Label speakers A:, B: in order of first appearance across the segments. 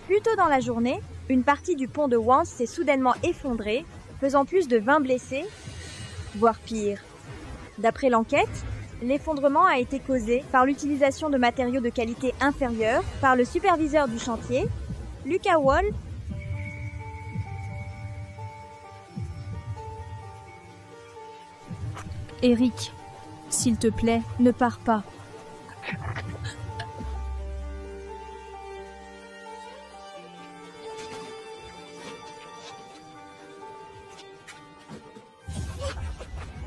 A: Plus tôt dans la journée, une partie du pont de Wans s'est soudainement effondrée, faisant plus de 20 blessés, voire pire. D'après l'enquête, l'effondrement a été causé par l'utilisation de matériaux de qualité inférieure par le superviseur du chantier, Lucas Wall.
B: Eric, s'il te plaît, ne pars pas.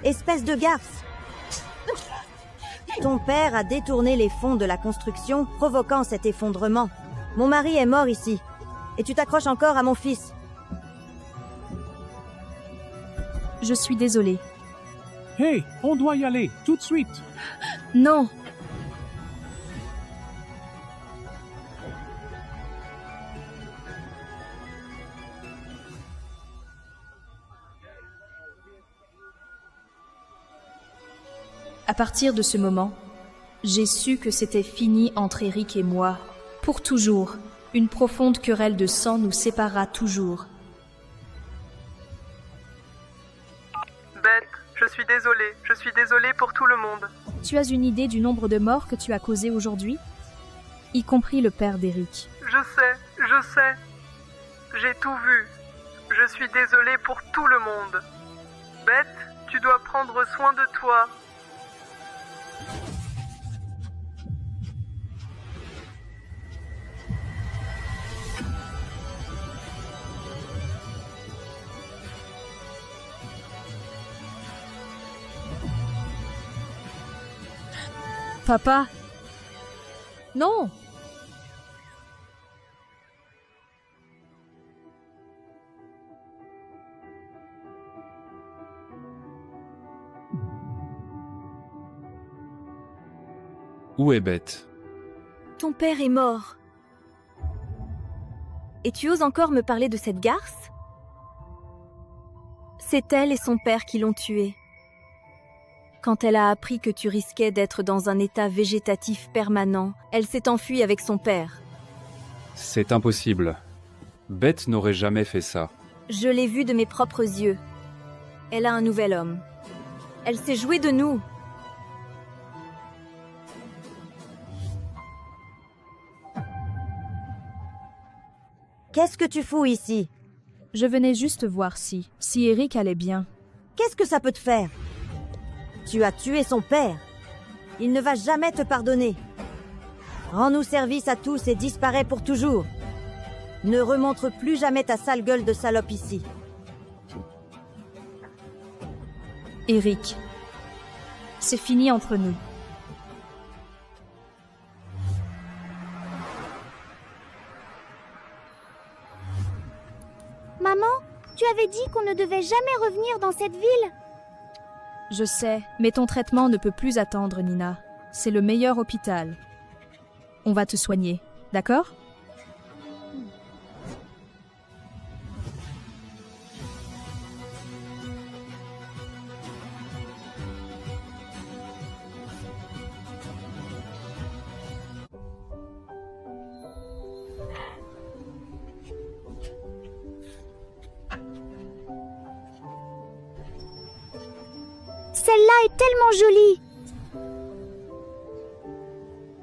C: Espèce de garce! Ton père a détourné les fonds de la construction, provoquant cet effondrement. Mon mari est mort ici. Et tu t'accroches encore à mon fils.
B: Je suis désolée.
D: Hé, on doit y aller, tout de suite.
B: Non! À partir de ce moment, j'ai su que c'était fini entre Eric et moi. Pour toujours, une profonde querelle de sang nous séparera toujours.
E: Beth, je suis désolée pour tout le monde.
B: Tu as une idée du nombre de morts que tu as causé aujourd'hui? Y compris le père d'Eric.
E: Je sais. J'ai tout vu. Je suis désolée pour tout le monde. Beth, tu dois prendre soin de toi.
B: Papa? Non!
F: Où est Beth?
A: Ton père est mort. Et tu oses encore me parler de cette garce? C'est elle et son père qui l'ont tuée. Quand elle a appris que tu risquais d'être dans un état végétatif permanent, elle s'est enfuie avec son père.
F: C'est impossible. Beth n'aurait jamais fait ça.
A: Je l'ai vue de mes propres yeux. Elle a un nouvel homme. Elle s'est jouée de nous.
C: Qu'est-ce que tu fous ici?
B: Je venais juste voir si Eric allait bien.
C: Qu'est-ce que ça peut te faire? Tu as tué son père. Il ne va jamais te pardonner. Rends-nous service à tous et disparais pour toujours. Ne remontre plus jamais ta sale gueule de salope ici.
B: Eric, c'est fini entre nous.
G: Maman, tu avais dit qu'on ne devait jamais revenir dans cette ville.
B: Je sais, mais ton traitement ne peut plus attendre, Nina. C'est le meilleur hôpital. On va te soigner, d'accord?
G: Celle-là est tellement jolie.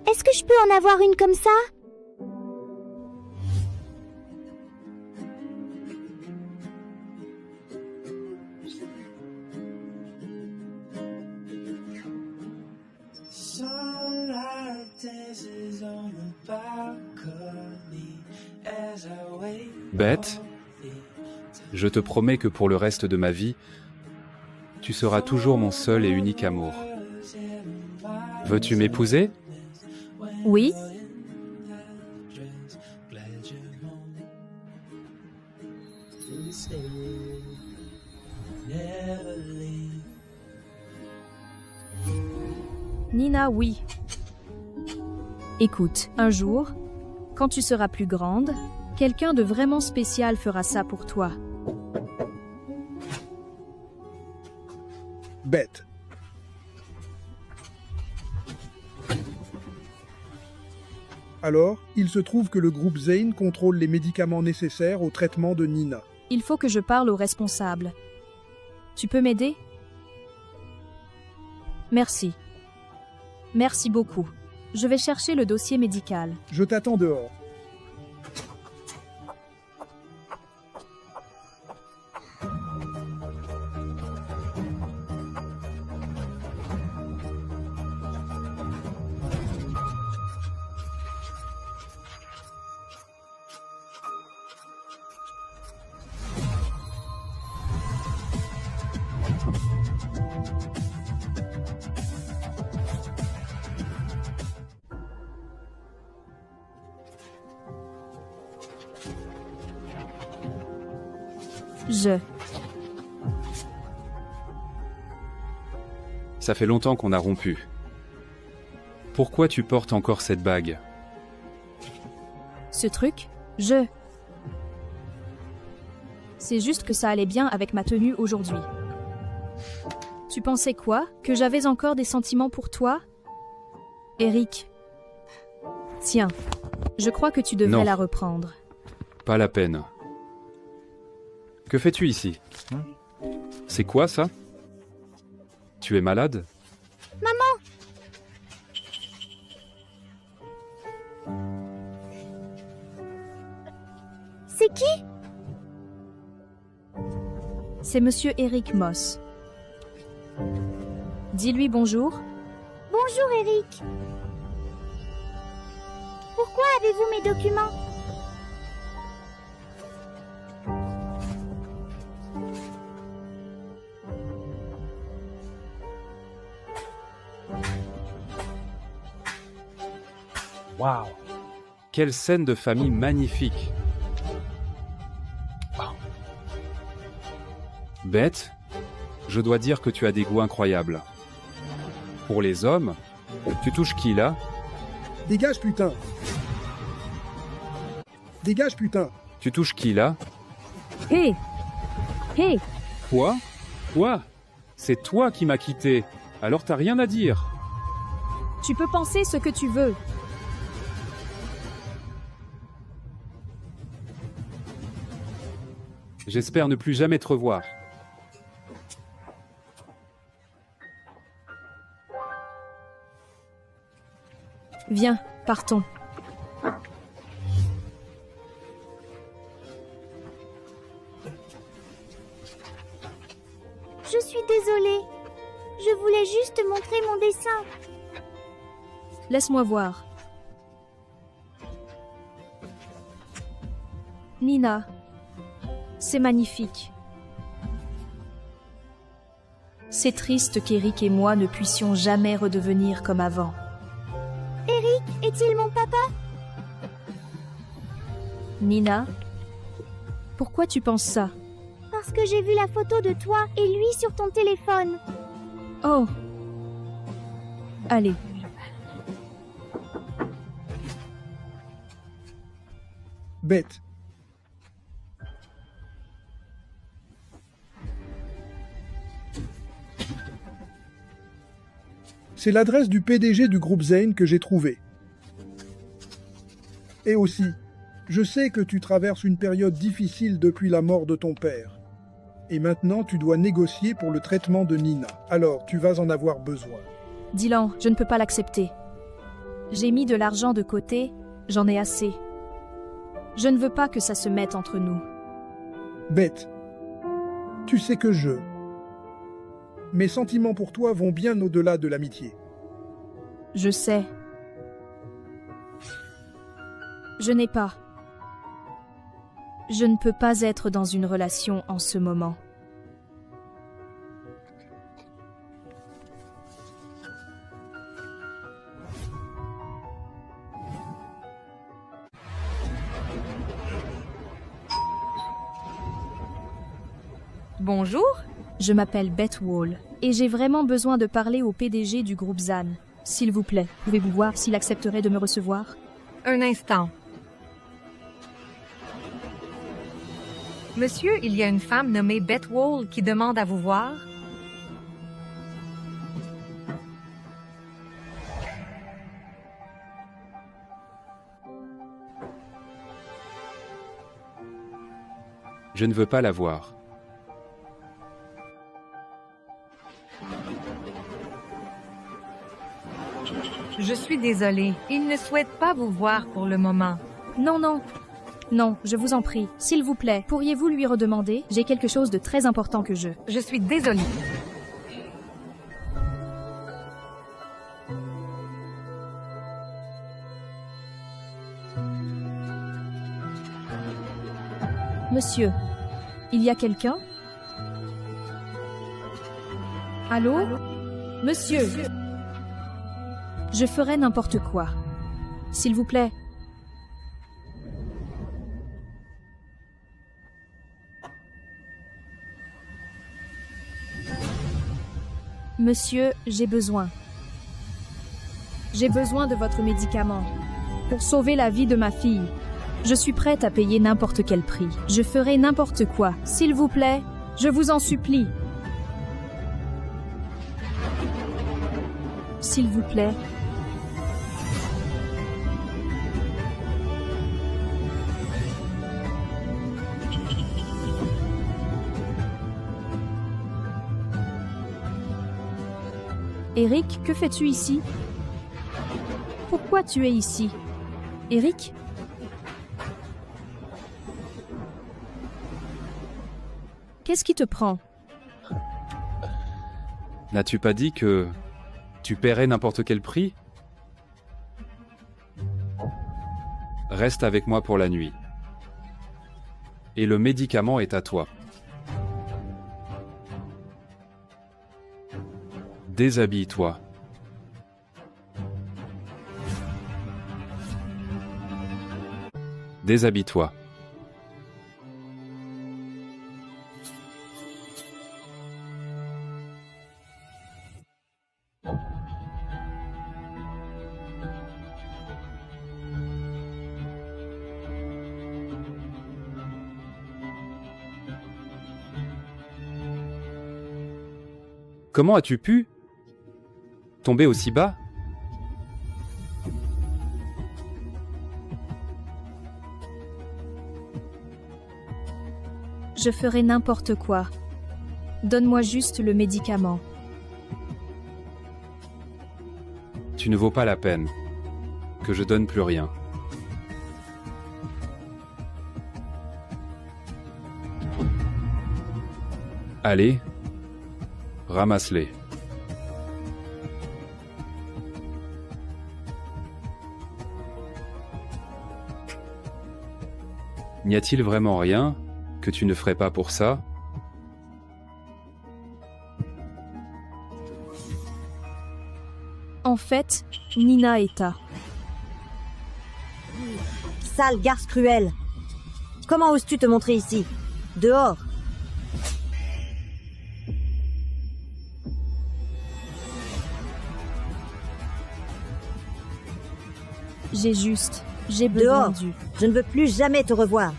G: Est-ce que je peux en avoir une comme ça?
F: Beth, je te promets que pour le reste de ma vie, tu seras toujours mon seul et unique amour. Veux-tu m'épouser?
B: Oui? Nina, oui. Écoute, un jour, quand tu seras plus grande, quelqu'un de vraiment spécial fera ça pour toi.
D: Bête.
H: Alors, il se trouve que le groupe Zane contrôle les médicaments nécessaires au traitement de Nina.
B: Il faut que je parle au responsable. Tu peux m'aider? Merci. Merci beaucoup. Je vais chercher le dossier médical.
H: Je t'attends dehors.
F: Ça fait longtemps qu'on a rompu. Pourquoi tu portes encore cette bague?
B: Ce truc, C'est juste que ça allait bien avec ma tenue aujourd'hui. Tu pensais quoi? Que j'avais encore des sentiments pour toi? Eric. Tiens, je crois que tu devrais
F: Non.
B: la reprendre.
F: Pas la peine. Que fais-tu ici? C'est quoi ça? Tu es malade?
G: C'est qui?
B: C'est Monsieur Eric Moss. Dis-lui bonjour.
G: Bonjour Eric. Pourquoi avez-vous mes documents?
D: Wow.
F: Quelle scène de famille magnifique! Beth, je dois dire que tu as des goûts incroyables. Pour les hommes, tu touches qui là?
H: Dégage, putain! Dégage, putain!
F: Tu touches qui là?
B: Hé! Hé!
F: Quoi? Quoi? C'est toi qui m'as quitté, alors t'as rien à dire.
B: Tu peux penser ce que tu veux.
F: J'espère ne plus jamais te revoir.
B: Viens, partons.
G: Je suis désolée. Je voulais juste montrer mon dessin.
B: Laisse-moi voir. Nina, c'est magnifique. C'est triste qu'Eric et moi ne puissions jamais redevenir comme avant.
G: Eric, est-il mon papa?
B: Nina, pourquoi tu penses ça?
G: Parce que j'ai vu la photo de toi et lui sur ton téléphone.
B: Oh! Allez.
H: Bête. C'est l'adresse du PDG du groupe Zane que j'ai trouvée. Et aussi, je sais que tu traverses une période difficile depuis la mort de ton père. Et maintenant, tu dois négocier pour le traitement de Nina. Alors, tu vas en avoir besoin.
B: Dylan, je ne peux pas l'accepter. J'ai mis de l'argent de côté, j'en ai assez. Je ne veux pas que ça se mette entre nous.
H: Bête, tu sais que mes sentiments pour toi vont bien au-delà de l'amitié.
B: Je sais. Je n'ai pas. Je ne peux pas être dans une relation en ce moment.
A: Bonjour.
B: Je m'appelle Beth Wall et j'ai vraiment besoin de parler au PDG du groupe ZAN. S'il vous plaît, pouvez-vous voir s'il accepterait de me recevoir?
I: Un instant. Monsieur, il y a une femme nommée Beth Wall qui demande à vous voir.
F: Je ne veux pas la voir.
I: Je suis désolée. Il ne souhaite pas vous voir pour le moment.
B: Non, non. Non, je vous en prie. S'il vous plaît, pourriez-vous lui redemander? J'ai quelque chose de très important que je...
I: Je suis désolée.
B: Monsieur, il y a quelqu'un? Allô? Monsieur? Je ferai n'importe quoi. S'il vous plaît. Monsieur, j'ai besoin. J'ai besoin de votre médicament pour sauver la vie de ma fille. Je suis prête à payer n'importe quel prix. Je ferai n'importe quoi. S'il vous plaît, je vous en supplie. S'il vous plaît. Eric, que fais-tu ici? Pourquoi tu es ici? Eric? Qu'est-ce qui te prend?
F: N'as-tu pas dit que tu paierais n'importe quel prix? Reste avec moi pour la nuit. Et le médicament est à toi. Déshabille-toi. Déshabille-toi. Comment as-tu pu tomber aussi bas?
B: Je ferai n'importe quoi. Donne-moi juste le médicament.
F: Tu ne vaux pas la peine que je donne plus rien. Allez, ramasse-les. N'y a-t-il vraiment rien que tu ne ferais pas pour ça?
B: En fait, Nina est à...
C: Sale garce cruelle. Comment oses-tu te montrer ici? Dehors.
B: J'ai besoin
C: Dehors. Je ne veux plus jamais te revoir.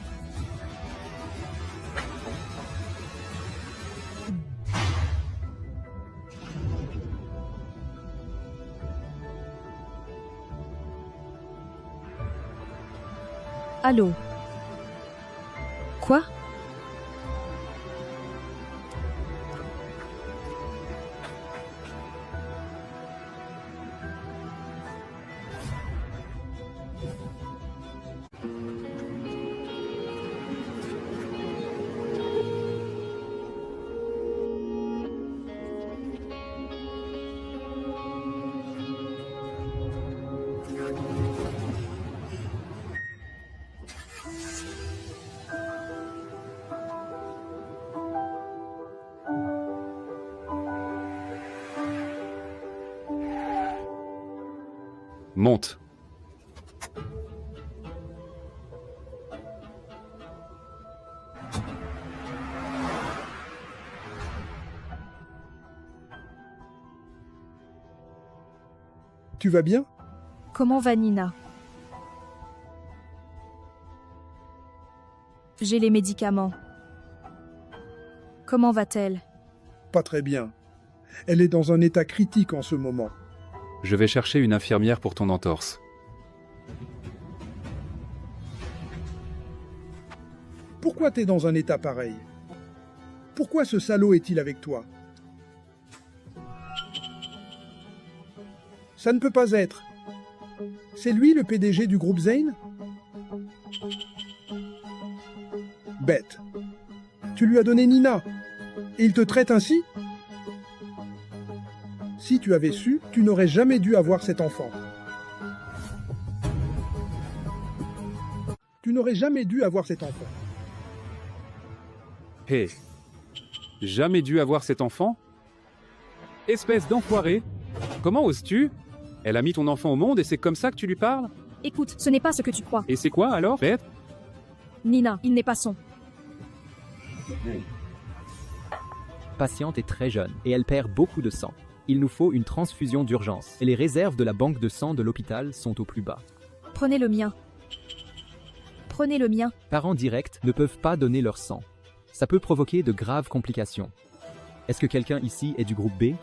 B: Allô? Quoi?
F: Monte.
H: Tu vas bien?
B: Comment va Nina? J'ai les médicaments. Comment va-t-elle?
H: Pas très bien. Elle est dans un état critique en ce moment.
F: Je vais chercher une infirmière pour ton entorse.
H: Pourquoi t'es dans un état pareil? Pourquoi ce salaud est-il avec toi? Ça ne peut pas être. C'est lui le PDG du groupe Zane? Bête. Tu lui as donné Nina. Et il te traite ainsi? Si tu avais su, tu n'aurais jamais dû avoir cet enfant. Tu n'aurais jamais dû avoir cet enfant.
F: Hé, jamais dû avoir cet enfant? Espèce d'enfoiré! Comment oses-tu? Elle a mis ton enfant au monde et c'est comme ça que tu lui parles?
B: Écoute, ce n'est pas ce que tu crois.
F: Et c'est quoi alors, bête?
B: Nina, il n'est pas son.
J: Patiente est très jeune et elle perd beaucoup de sang. Il nous faut une transfusion d'urgence et les réserves de la banque de sang de l'hôpital sont au plus bas.
B: Prenez le mien. Prenez le mien.
J: Parents directs ne peuvent pas donner leur sang. Ça peut provoquer de graves complications. Est-ce que quelqu'un ici est du groupe B?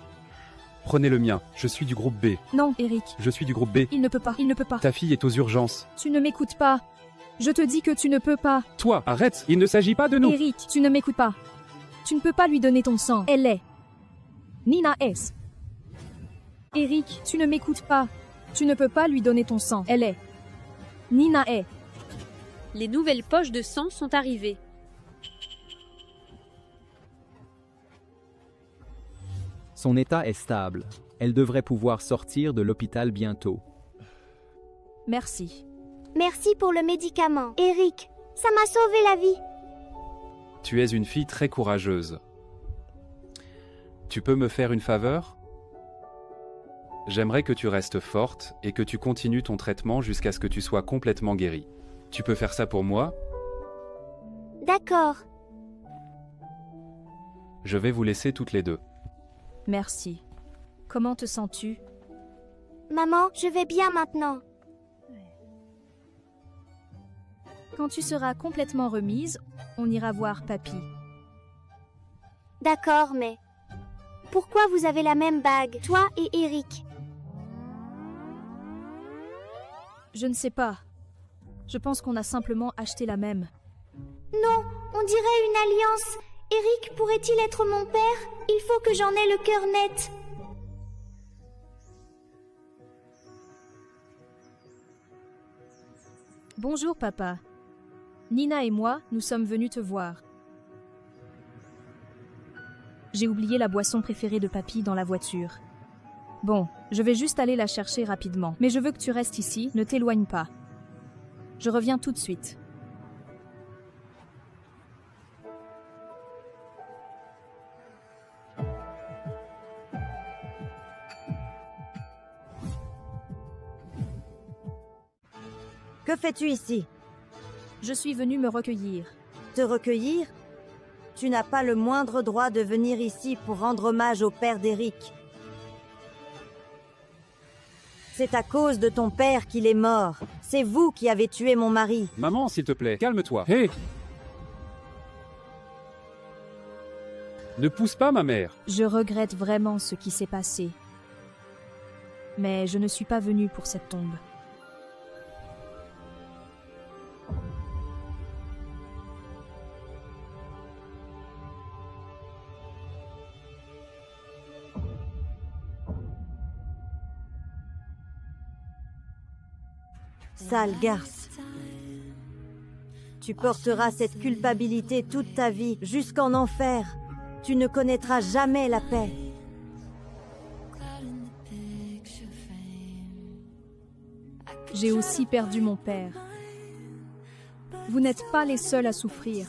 F: Prenez le mien, je suis du groupe B.
B: Non, Eric.
F: Je suis du groupe B.
B: Il ne peut pas, il ne peut pas.
F: Ta fille est aux urgences.
B: Tu ne m'écoutes pas. Je te dis que tu ne peux pas.
F: Toi, arrête, il ne s'agit pas de nous.
B: Eric, tu ne m'écoutes pas. Tu ne peux pas lui donner ton sang. Elle est. Nina S. Eric, tu ne m'écoutes pas. Tu ne peux pas lui donner ton sang. Elle est. Nina est.
K: Les nouvelles poches de sang sont arrivées.
J: Son état est stable. Elle devrait pouvoir sortir de l'hôpital bientôt.
B: Merci.
G: Merci pour le médicament. Eric, ça m'a sauvé la vie.
F: Tu es une fille très courageuse. Tu peux me faire une faveur? J'aimerais que tu restes forte et que tu continues ton traitement jusqu'à ce que tu sois complètement guérie. Tu peux faire ça pour moi?
G: D'accord.
F: Je vais vous laisser toutes les deux.
B: Merci. Comment te sens-tu?
G: Maman, je vais bien maintenant.
B: Quand tu seras complètement remise, on ira voir papy.
G: D'accord, mais... Pourquoi vous avez la même bague, toi et Eric?
B: Je ne sais pas. Je pense qu'on a simplement acheté la même.
G: Non, on dirait une alliance. Eric pourrait-il être mon père? Il faut que j'en ai le cœur net.
B: Bonjour papa. Nina et moi, nous sommes venus te voir. J'ai oublié la boisson préférée de papy dans la voiture. Bon, je vais juste aller la chercher rapidement. Mais je veux que tu restes ici, ne t'éloigne pas. Je reviens tout de suite.
C: Que fais-tu ici?
B: Je suis venue me recueillir.
C: Te recueillir? Tu n'as pas le moindre droit de venir ici pour rendre hommage au père d'Eric. C'est à cause de ton père qu'il est mort. C'est vous qui avez tué mon mari.
F: Maman, s'il te plaît, calme-toi. Hé! Ne pousse pas ma mère.
B: Je regrette vraiment ce qui s'est passé. Mais je ne suis pas venue pour cette tombe.
C: Sale garce. Tu porteras cette culpabilité toute ta vie, jusqu'en enfer. Tu ne connaîtras jamais la paix.
B: J'ai aussi perdu mon père. Vous n'êtes pas les seuls à souffrir.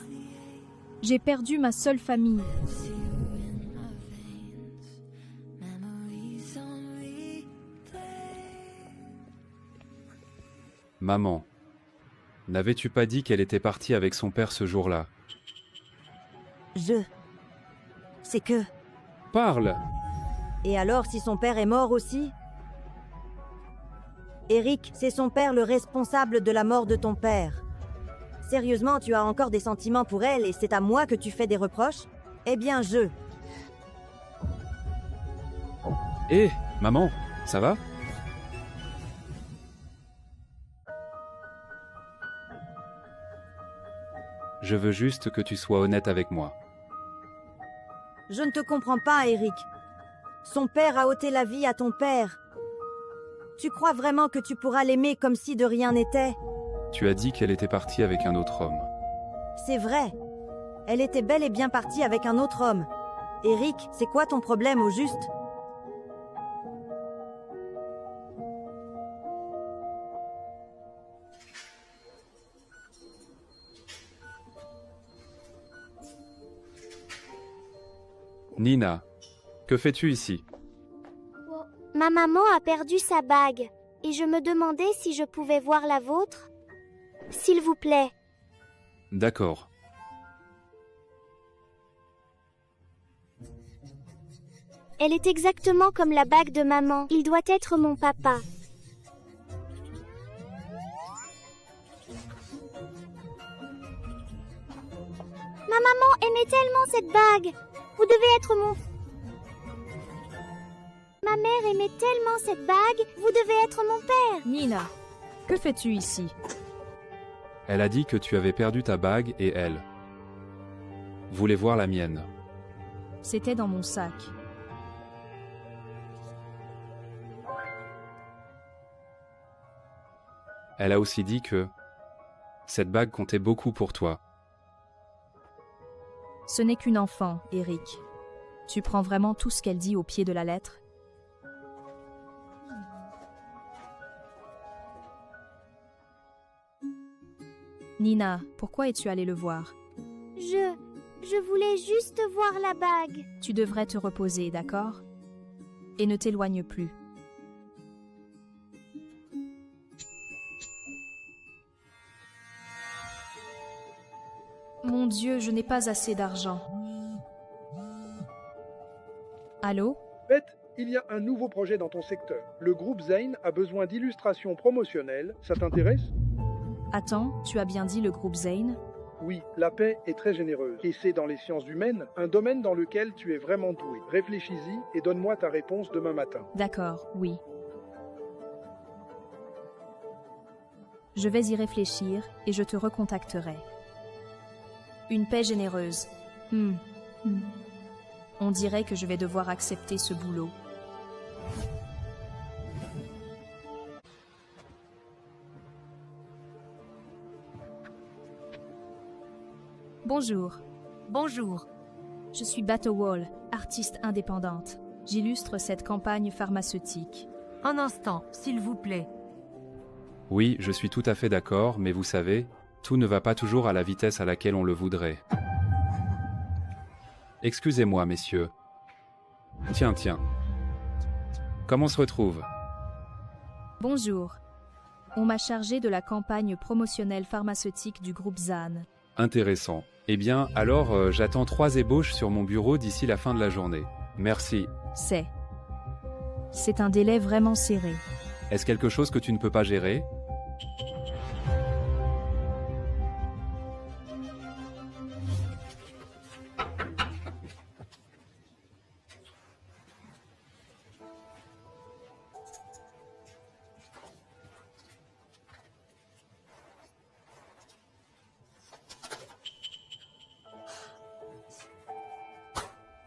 B: J'ai perdu ma seule famille.
F: Maman, n'avais-tu pas dit qu'elle était partie avec son père ce jour-là?
C: C'est que...
F: Parle!
C: Et alors si son père est mort aussi? Eric, c'est son père le responsable de la mort de ton père. Sérieusement, tu as encore des sentiments pour elle et c'est à moi que tu fais des reproches? Eh bien,
F: Hé, maman, ça va? Je veux juste que tu sois honnête avec moi.
C: Je ne te comprends pas, Eric. Son père a ôté la vie à ton père. Tu crois vraiment que tu pourras l'aimer comme si de rien n'était?
F: Tu as dit qu'elle était partie avec un autre homme.
C: C'est vrai. Elle était bel et bien partie avec un autre homme. Eric, c'est quoi ton problème au juste?
F: Nina, que fais-tu ici?
G: Ma maman a perdu sa bague et je me demandais si je pouvais voir la vôtre. S'il vous plaît.
F: D'accord.
G: Elle est exactement comme la bague de maman. Il doit être mon papa. Ma maman aimait tellement cette bague. Vous devez être mon... Ma mère aimait tellement cette bague. Vous devez être mon père.
B: Nina, que fais-tu ici?
F: Elle a dit que tu avais perdu ta bague et elle voulait voir la mienne.
B: C'était dans mon sac.
F: Elle a aussi dit que cette bague comptait beaucoup pour toi.
B: Ce n'est qu'une enfant, Eric. Tu prends vraiment tout ce qu'elle dit au pied de la lettre? Nina, pourquoi es-tu allée le voir?
G: Je voulais juste voir la bague.
B: Tu devrais te reposer, d'accord? Et ne t'éloigne plus. Mon Dieu, je n'ai pas assez d'argent. Allô?
H: Beth, il y a un nouveau projet dans ton secteur. Le groupe Zane a besoin d'illustrations promotionnelles. Ça t'intéresse?
B: Attends, tu as bien dit le groupe Zane?
H: Oui, la paix est très généreuse. Et c'est dans les sciences humaines, un domaine dans lequel tu es vraiment doué. Réfléchis-y et donne-moi ta réponse demain matin.
B: D'accord, oui. Je vais y réfléchir et je te recontacterai. Une paix généreuse. On dirait que je vais devoir accepter ce boulot. Bonjour.
I: Bonjour.
B: Je suis Battlewall, artiste indépendante. J'illustre cette campagne pharmaceutique.
I: Un instant, s'il vous plaît.
F: Oui, je suis tout à fait d'accord, mais vous savez, tout ne va pas toujours à la vitesse à laquelle on le voudrait. Excusez-moi, messieurs. Tiens. Comment on se retrouve?
B: Bonjour. On m'a chargé de la campagne promotionnelle pharmaceutique du groupe Zane.
F: Intéressant. Eh bien, alors, j'attends 3 ébauches sur mon bureau d'ici la fin de la journée. Merci.
B: C'est un délai vraiment serré.
F: Est-ce quelque chose que tu ne peux pas gérer?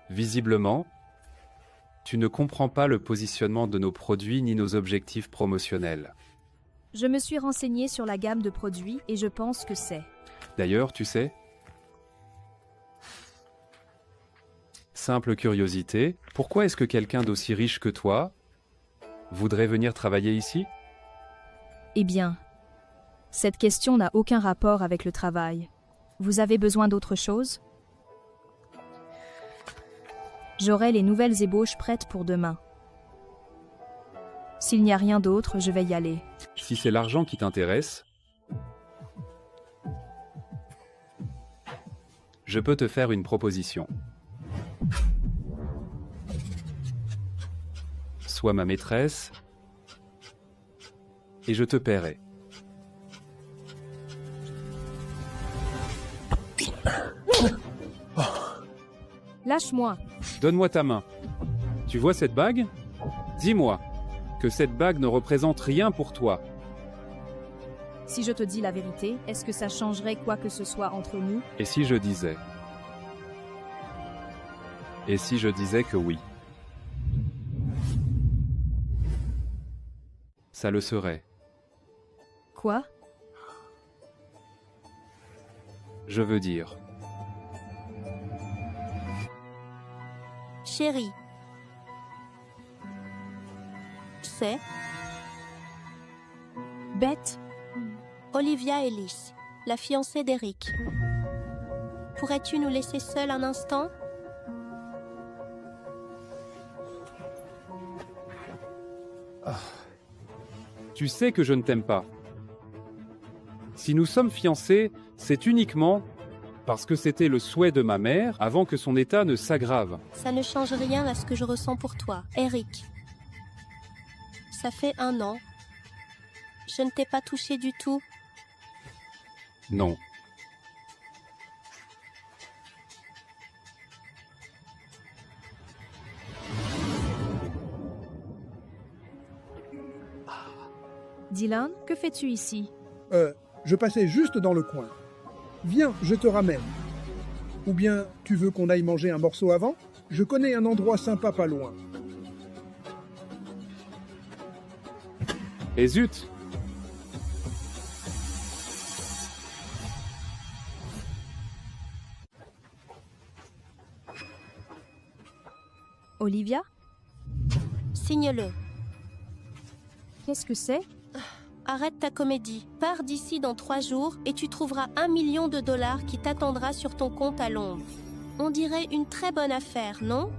F: Visiblement, tu ne comprends pas le positionnement de nos produits ni nos objectifs promotionnels.
B: Je me suis renseignée sur la gamme de produits et je pense que c'est...
F: D'ailleurs, tu sais, simple curiosité, pourquoi est-ce que quelqu'un d'aussi riche que toi voudrait venir travailler ici?
B: Eh bien, cette question n'a aucun rapport avec le travail. Vous avez besoin d'autre chose? J'aurai les nouvelles ébauches prêtes pour demain. S'il n'y a rien d'autre, je vais y aller.
F: Si c'est l'argent qui t'intéresse, je peux te faire une proposition. Sois ma maîtresse et je te paierai.
B: Lâche-moi.
F: Donne-moi ta main. Tu vois cette bague? Dis-moi que cette bague ne représente rien pour toi.
B: Si je te dis la vérité, est-ce que ça changerait quoi que ce soit entre nous?
F: Et si je disais? Et si je disais que oui? Ça le serait.
B: Quoi?
F: Je veux dire.
L: Chérie. C'est
B: Beth?
L: Olivia Ellis, la fiancée d'Eric. Pourrais-tu nous laisser seuls un instant?
F: Tu sais que je ne t'aime pas. Si nous sommes fiancés, c'est uniquement parce que c'était le souhait de ma mère avant que son état ne s'aggrave.
L: Ça ne change rien à ce que je ressens pour toi, Eric. Ça fait 1 an. Je ne t'ai pas touché du tout.
F: Non.
B: Dylan, que fais-tu ici?
H: Je passais juste dans le coin. Viens, je te ramène. Ou bien, tu veux qu'on aille manger un morceau avant? Je connais un endroit sympa pas loin.
F: Et zut!
B: Olivia?
L: Signe-le.
B: Qu'est-ce que c'est?
L: Arrête ta comédie. Pars d'ici dans 3 jours et tu trouveras $1 million qui t'attendra sur ton compte à Londres. On dirait une très bonne affaire, non?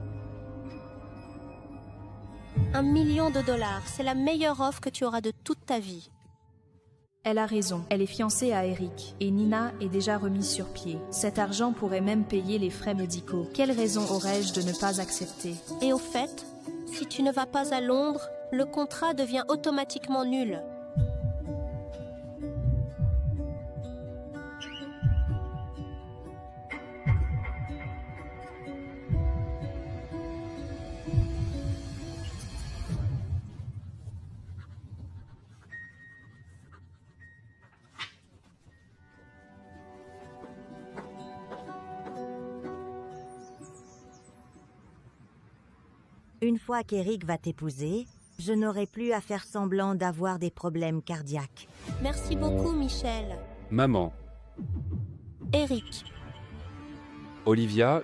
L: $1 million, c'est la meilleure offre que tu auras de toute ta vie.
B: Elle a raison, elle est fiancée à Eric, et Nina est déjà remise sur pied. Cet argent pourrait même payer les frais médicaux. Quelle raison aurais-je de ne pas accepter?
L: Et au fait, si tu ne vas pas à Londres, le contrat devient automatiquement nul.
C: Une fois qu'Eric va t'épouser, je n'aurai plus à faire semblant d'avoir des problèmes cardiaques.
L: Merci beaucoup, Michel.
F: Maman,
L: Eric.
F: Olivia,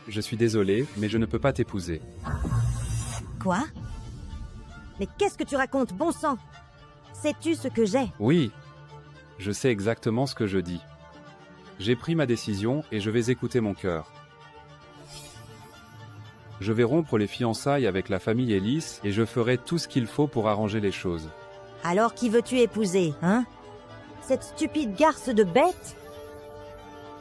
F: je suis désolé, mais je ne peux pas t'épouser.
C: Quoi? Mais qu'est-ce que tu racontes, bon sang? Sais-tu ce que j'ai?
F: Oui, je sais exactement ce que je dis. J'ai pris ma décision et je vais écouter mon cœur. Je vais rompre les fiançailles avec la famille Ellis et je ferai tout ce qu'il faut pour arranger les choses.
C: Alors qui veux-tu épouser, hein? Cette stupide garce de bête?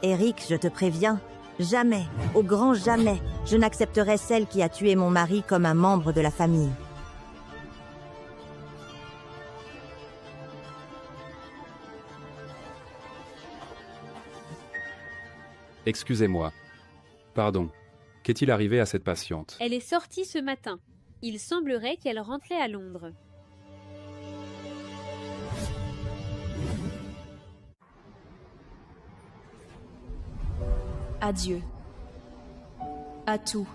C: Eric, je te préviens, jamais, au grand jamais, je n'accepterai celle qui a tué mon mari comme un membre de la famille.
F: Excusez-moi. Pardon. Qu'est-il arrivé à cette patiente?
K: Elle est sortie ce matin. Il semblerait qu'elle rentrait à Londres.
B: Adieu. À tout.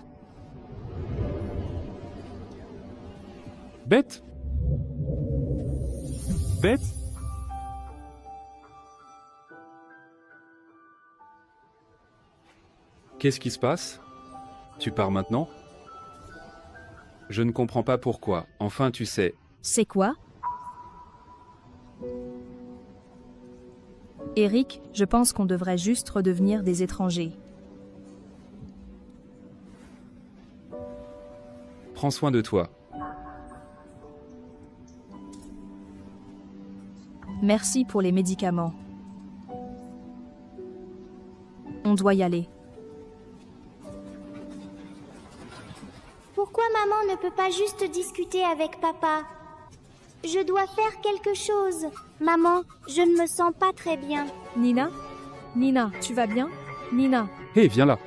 F: Bête? Bête? Qu'est-ce qui se passe? Tu pars maintenant? Je ne comprends pas pourquoi. Enfin, tu sais.
B: C'est quoi? Eric, je pense qu'on devrait juste redevenir des étrangers.
F: Prends soin de toi.
B: Merci pour les médicaments. On doit y aller.
G: Pourquoi maman ne peut pas juste discuter avec papa? Je dois faire quelque chose. Maman, je ne me sens pas très bien.
B: Nina? Nina, tu vas bien? Nina?
F: Hé, viens là.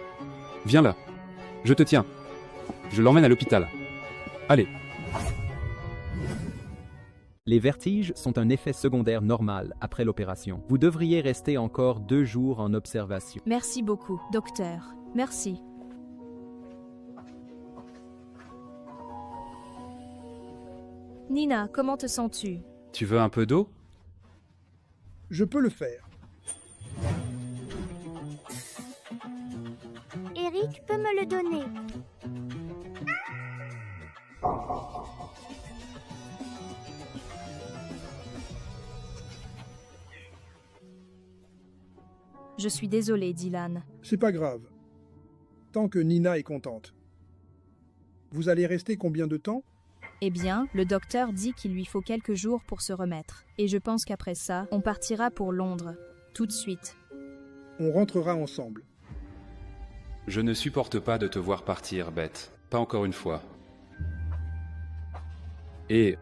F: Viens là. Je te tiens. Je l'emmène à l'hôpital. Allez.
J: Les vertiges sont un effet secondaire normal après l'opération. Vous devriez rester encore 2 jours en observation.
B: Merci beaucoup, docteur. Merci. Nina, comment te sens-tu?
F: Tu veux un peu d'eau?
H: Je peux le faire.
G: Eric peut me le donner.
B: Je suis désolée, Dylan.
H: C'est pas grave. Tant que Nina est contente. Vous allez rester combien de temps?
B: Eh bien, le docteur dit qu'il lui faut quelques jours pour se remettre. Et je pense qu'après ça, on partira pour Londres. Tout de suite.
H: On rentrera ensemble.
F: Je ne supporte pas de te voir partir, Beth. Pas encore une fois. Et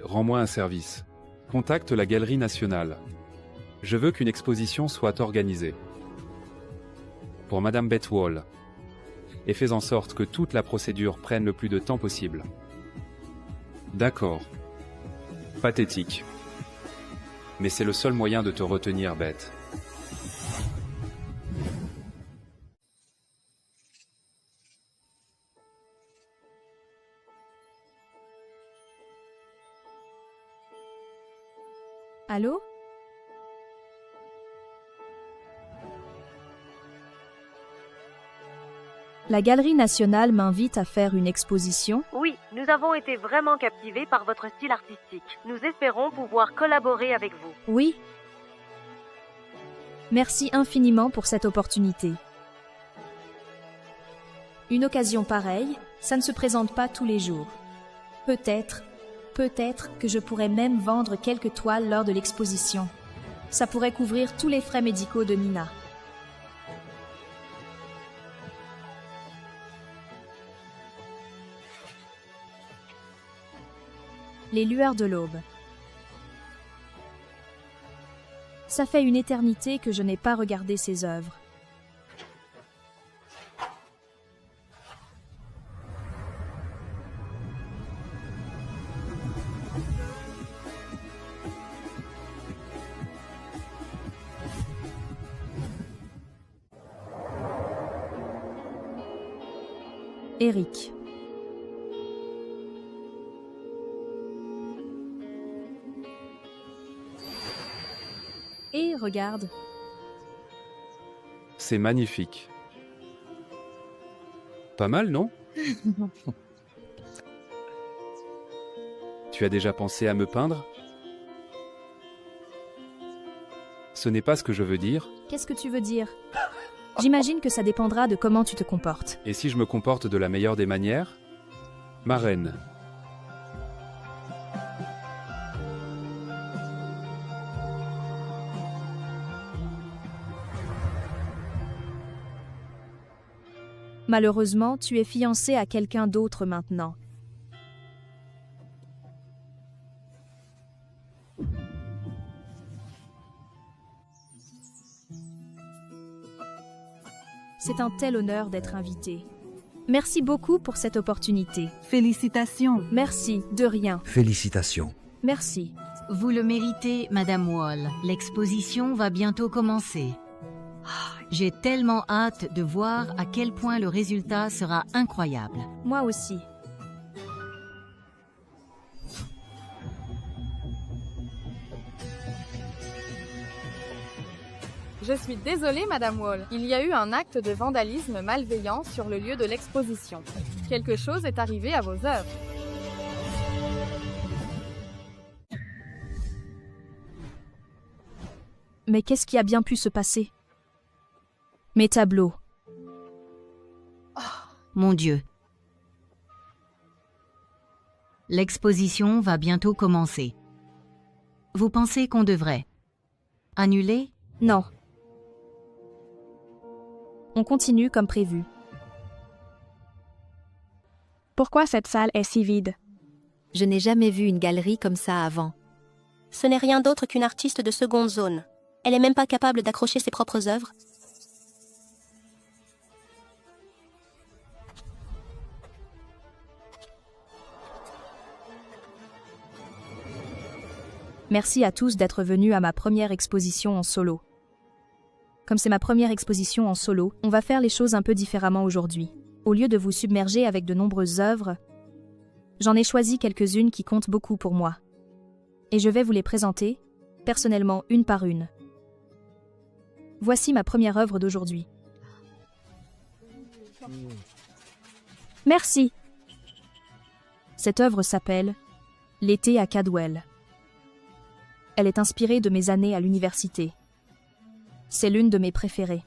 F: rends-moi un service. Contacte la Galerie nationale. Je veux qu'une exposition soit organisée. Pour Madame Beth Wall. Et fais en sorte que toute la procédure prenne le plus de temps possible. D'accord. Pathétique. Mais c'est le seul moyen de te retenir, Beth.
B: Allô? La Galerie nationale m'invite à faire une exposition.
M: Oui, nous avons été vraiment captivés par votre style artistique. Nous espérons pouvoir collaborer avec vous.
B: Oui. Merci infiniment pour cette opportunité. Une occasion pareille, ça ne se présente pas tous les jours. Peut-être que je pourrais même vendre quelques toiles lors de l'exposition. Ça pourrait couvrir tous les frais médicaux de Nina. Les lueurs de l'aube. Ça fait une éternité que je n'ai pas regardé ses œuvres. Eric. Et regarde.
F: C'est magnifique. Pas mal, non? Tu as déjà pensé à me peindre? Ce n'est pas ce que je veux dire.
B: Qu'est-ce que tu veux dire? J'imagine que ça dépendra de comment tu te comportes.
F: Et si je me comporte de la meilleure des manières? Ma reine.
B: Malheureusement, tu es fiancé à quelqu'un d'autre maintenant. C'est un tel honneur d'être invité. Merci beaucoup pour cette opportunité.
N: Félicitations.
B: Merci, de rien.
O: Félicitations.
B: Merci.
P: Vous le méritez, Madame Wall. L'exposition va bientôt commencer. J'ai tellement hâte de voir à quel point le résultat sera incroyable.
B: Moi aussi.
Q: Je suis désolée, Madame Wall. Il y a eu un acte de vandalisme malveillant sur le lieu de l'exposition. Quelque chose est arrivé à vos œuvres.
B: Mais qu'est-ce qui a bien pu se passer? Mes tableaux.
P: Mon Dieu. L'exposition va bientôt commencer. Vous pensez qu'on devrait annuler?
B: Non. On continue comme prévu.
R: Pourquoi cette salle est si vide?
S: Je n'ai jamais vu une galerie comme ça avant.
L: Ce n'est rien d'autre qu'une artiste de seconde zone. Elle n'est même pas capable d'accrocher ses propres œuvres.
B: Merci à tous d'être venus à ma première exposition en solo. Comme c'est ma première exposition en solo, on va faire les choses un peu différemment aujourd'hui. Au lieu de vous submerger avec de nombreuses œuvres, j'en ai choisi quelques-unes qui comptent beaucoup pour moi. Et je vais vous les présenter, personnellement, une par une. Voici ma première œuvre d'aujourd'hui. Merci. Cette œuvre s'appelle « L'été à Cadwell ». Elle est inspirée de mes années à l'université. C'est l'une de mes préférées.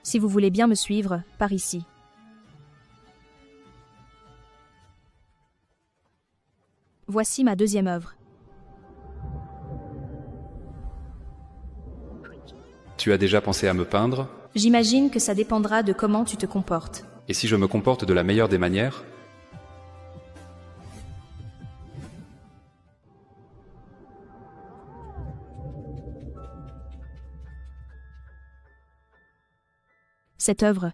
B: Si vous voulez bien me suivre, par ici. Voici ma deuxième œuvre.
F: Tu as déjà pensé à me peindre?
B: J'imagine que ça dépendra de comment tu te comportes.
F: Et si je me comporte de la meilleure des manières?
B: Cette œuvre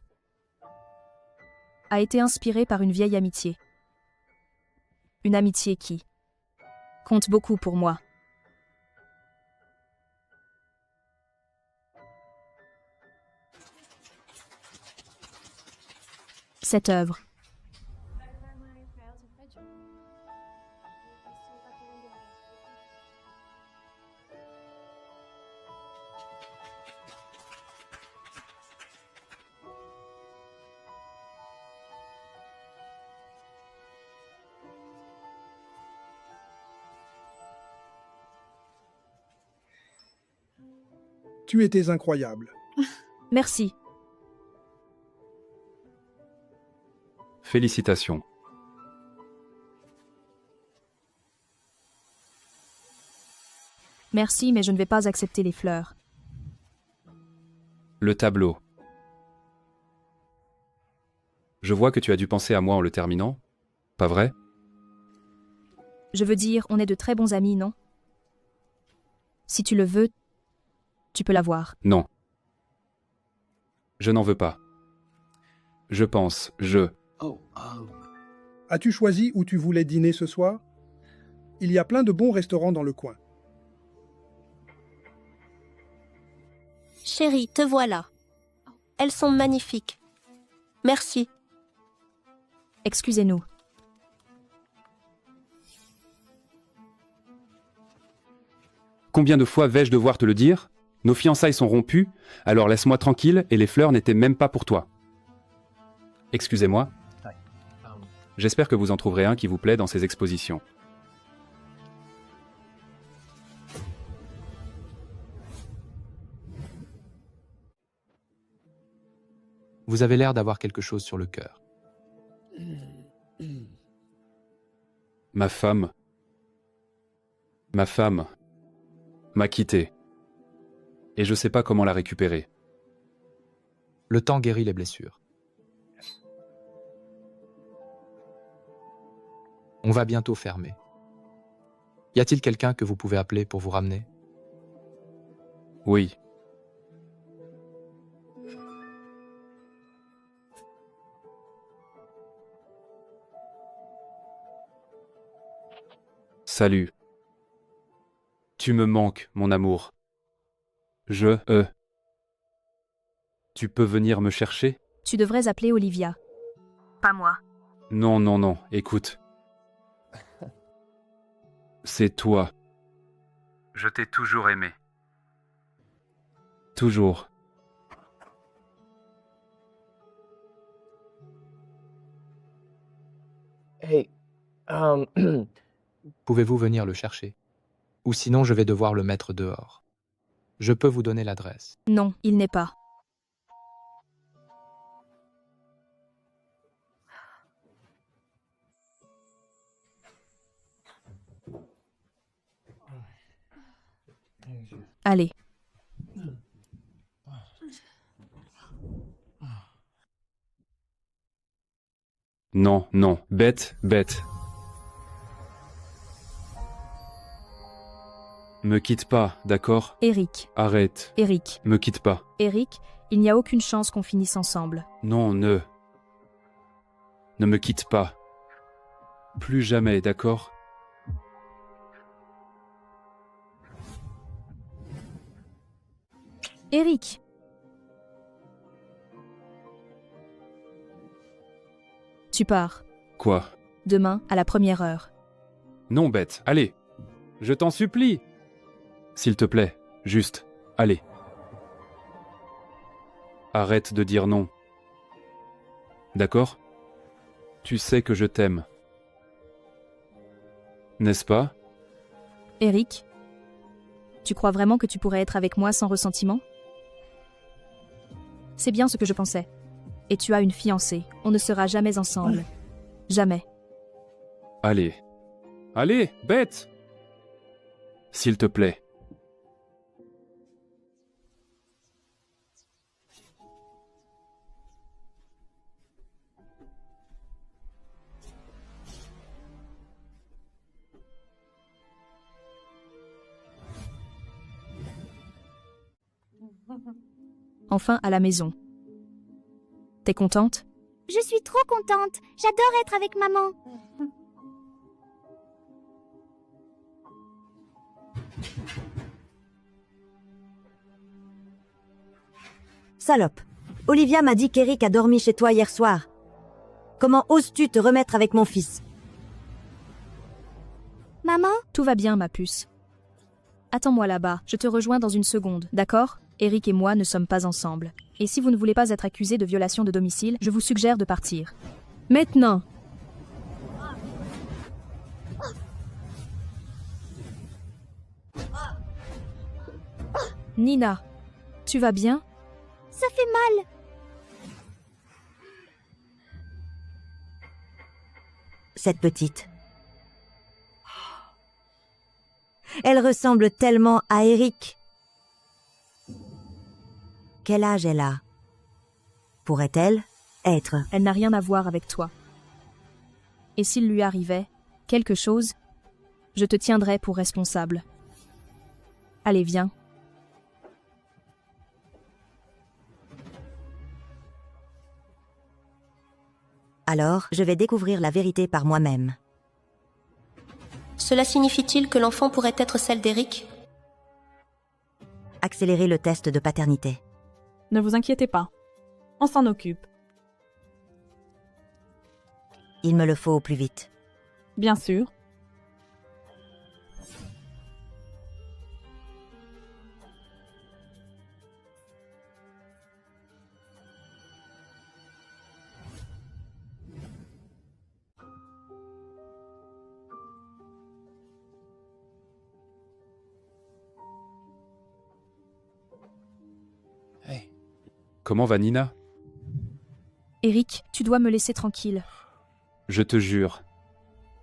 B: a été inspirée par une vieille amitié. Une amitié qui compte beaucoup pour moi. Cette œuvre
H: Tu étais incroyable.
B: Merci.
F: Félicitations.
B: Merci, mais je ne vais pas accepter les fleurs.
F: Le tableau. Je vois que tu as dû penser à moi en le terminant, pas vrai?
B: Je veux dire, on est de très bons amis, non? Si tu le veux, tu peux l'avoir.
F: Non. Je n'en veux pas. Je pense,
H: As-tu choisi où tu voulais dîner ce soir? Il y a plein de bons restaurants dans le coin.
L: Chérie, te voilà. Elles sont magnifiques. Merci.
B: Excusez-nous.
F: Combien de fois vais-je devoir te le dire? Nos fiançailles sont rompues, alors laisse-moi tranquille et les fleurs n'étaient même pas pour toi. Excusez-moi. J'espère que vous en trouverez un qui vous plaît dans ces expositions.
N: Vous avez l'air d'avoir quelque chose sur le cœur.
F: Ma femme m'a quitté. Et je sais pas comment la récupérer.
N: Le temps guérit les blessures. On va bientôt fermer. Y a-t-il quelqu'un que vous pouvez appeler pour vous ramener?
F: Oui. Salut. Tu me manques, mon amour. Tu peux venir me chercher?
B: Tu devrais appeler Olivia. Pas moi.
F: Non, écoute. C'est toi. Je t'ai toujours aimé. Toujours.
N: Hey, pouvez-vous venir le chercher? Ou sinon je vais devoir le mettre dehors. Je peux vous donner l'adresse.
B: Non, il n'est pas. Allez.
F: Non, bête. Me quitte pas, d'accord?
B: Eric.
F: Arrête.
B: Eric.
F: Me quitte pas.
B: Eric, il n'y a aucune chance qu'on finisse ensemble.
F: Non, ne me quitte pas. Plus jamais, d'accord?
B: Eric! Tu pars.
F: Quoi?
B: Demain, à la première heure.
F: Non, Beth, allez. Je t'en supplie. S'il te plaît, juste, allez. Arrête de dire non. D'accord? Tu sais que je t'aime. N'est-ce pas?
B: Eric? Tu crois vraiment que tu pourrais être avec moi sans ressentiment? C'est bien ce que je pensais. Et tu as une fiancée. On ne sera jamais ensemble. Jamais.
F: Allez. Allez, Beth! S'il te plaît.
B: Enfin à la maison. T'es contente?
G: Je suis trop contente. J'adore être avec maman.
C: Salope. Olivia m'a dit qu'Eric a dormi chez toi hier soir. Comment oses-tu te remettre avec mon fils?
G: Maman?
B: Tout va bien, ma puce. Attends-moi là-bas, je te rejoins dans une seconde, d'accord? Eric et moi ne sommes pas ensemble. Et si vous ne voulez pas être accusé de violation de domicile, je vous suggère de partir. Maintenant! Nina, tu vas bien?
G: Ça fait mal.
C: Cette petite. Elle ressemble tellement à Eric. Quel âge elle a? Pourrait-elle être?
B: Elle n'a rien à voir avec toi. Et s'il lui arrivait quelque chose, je te tiendrai pour responsable. Allez, viens.
C: Alors, je vais découvrir la vérité par moi-même.
L: Cela signifie-t-il que l'enfant pourrait être celle d'Eric?
C: Accélérer le test de paternité.
O: Ne vous inquiétez pas. On s'en occupe.
C: Il me le faut au plus vite.
O: Bien sûr.
F: Comment va Nina?
B: Eric, tu dois me laisser tranquille.
F: Je te jure.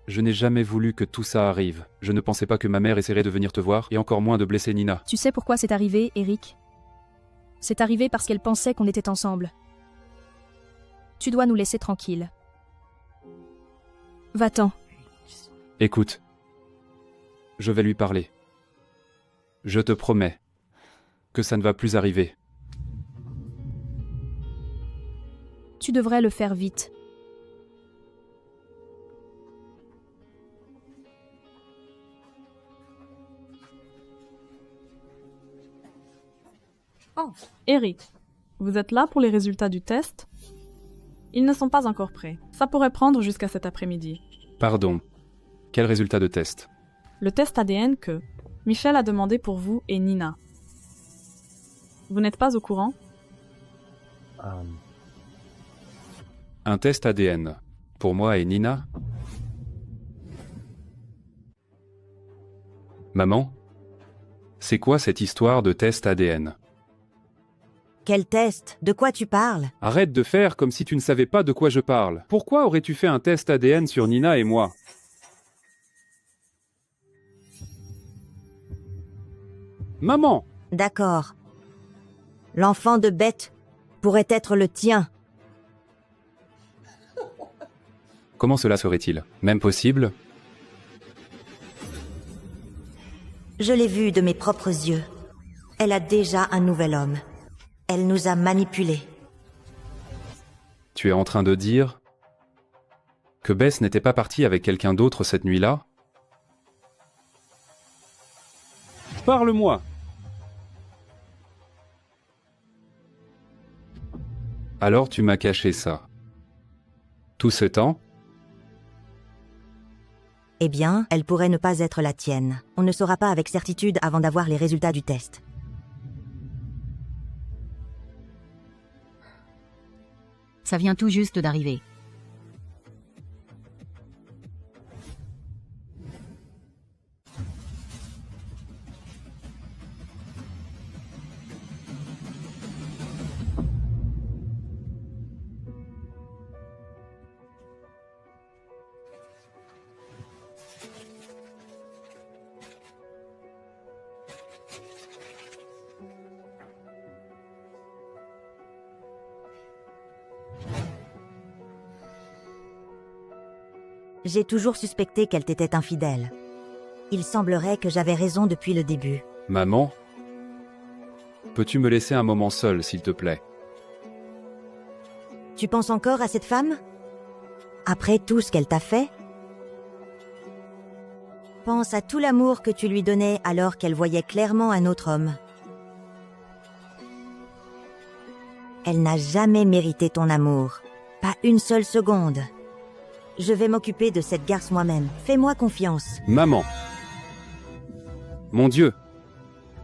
F: Je n'ai jamais voulu que tout ça arrive. Je ne pensais pas que ma mère essaierait de venir te voir, et encore moins de blesser Nina.
B: Tu sais pourquoi c'est arrivé, Eric? C'est arrivé parce qu'elle pensait qu'on était ensemble. Tu dois nous laisser tranquilles. Va-t'en.
F: Écoute. Je vais lui parler. Je te promets que ça ne va plus arriver.
B: Tu devrais le faire vite.
O: Oh, Eric, vous êtes là pour les résultats du test? Ils ne sont pas encore prêts. Ça pourrait prendre jusqu'à cet après-midi.
F: Pardon. Quel résultat de test?
O: Le test ADN que Michel a demandé pour vous et Nina. Vous n'êtes pas au courant?
F: Un test ADN. Pour moi et Nina? Maman? C'est quoi cette histoire de test ADN?
C: Quel test? De quoi tu parles?
F: Arrête de faire comme si tu ne savais pas de quoi je parle. Pourquoi aurais-tu fait un test ADN sur Nina et moi? Maman!
C: D'accord. L'enfant de Beth pourrait être le tien.
F: Comment cela serait-il? Même possible?
C: Je l'ai vue de mes propres yeux. Elle a déjà un nouvel homme. Elle nous a manipulés.
F: Tu es en train de dire que Bess n'était pas partie avec quelqu'un d'autre cette nuit-là? Parle-moi! Alors tu m'as caché ça. Tout ce temps?
C: Eh bien, elle pourrait ne pas être la tienne. On ne saura pas avec certitude avant d'avoir les résultats du test.
P: Ça vient tout juste d'arriver.
C: J'ai toujours suspecté qu'elle t'était infidèle. Il semblerait que j'avais raison depuis le début.
F: Maman? Peux-tu me laisser un moment seul, s'il te plaît?
C: Tu penses encore à cette femme? Après tout ce qu'elle t'a fait? Pense à tout l'amour que tu lui donnais alors qu'elle voyait clairement un autre homme. Elle n'a jamais mérité ton amour. Pas une seule seconde. Je vais m'occuper de cette garce moi-même. Fais-moi confiance.
F: Maman! Mon Dieu!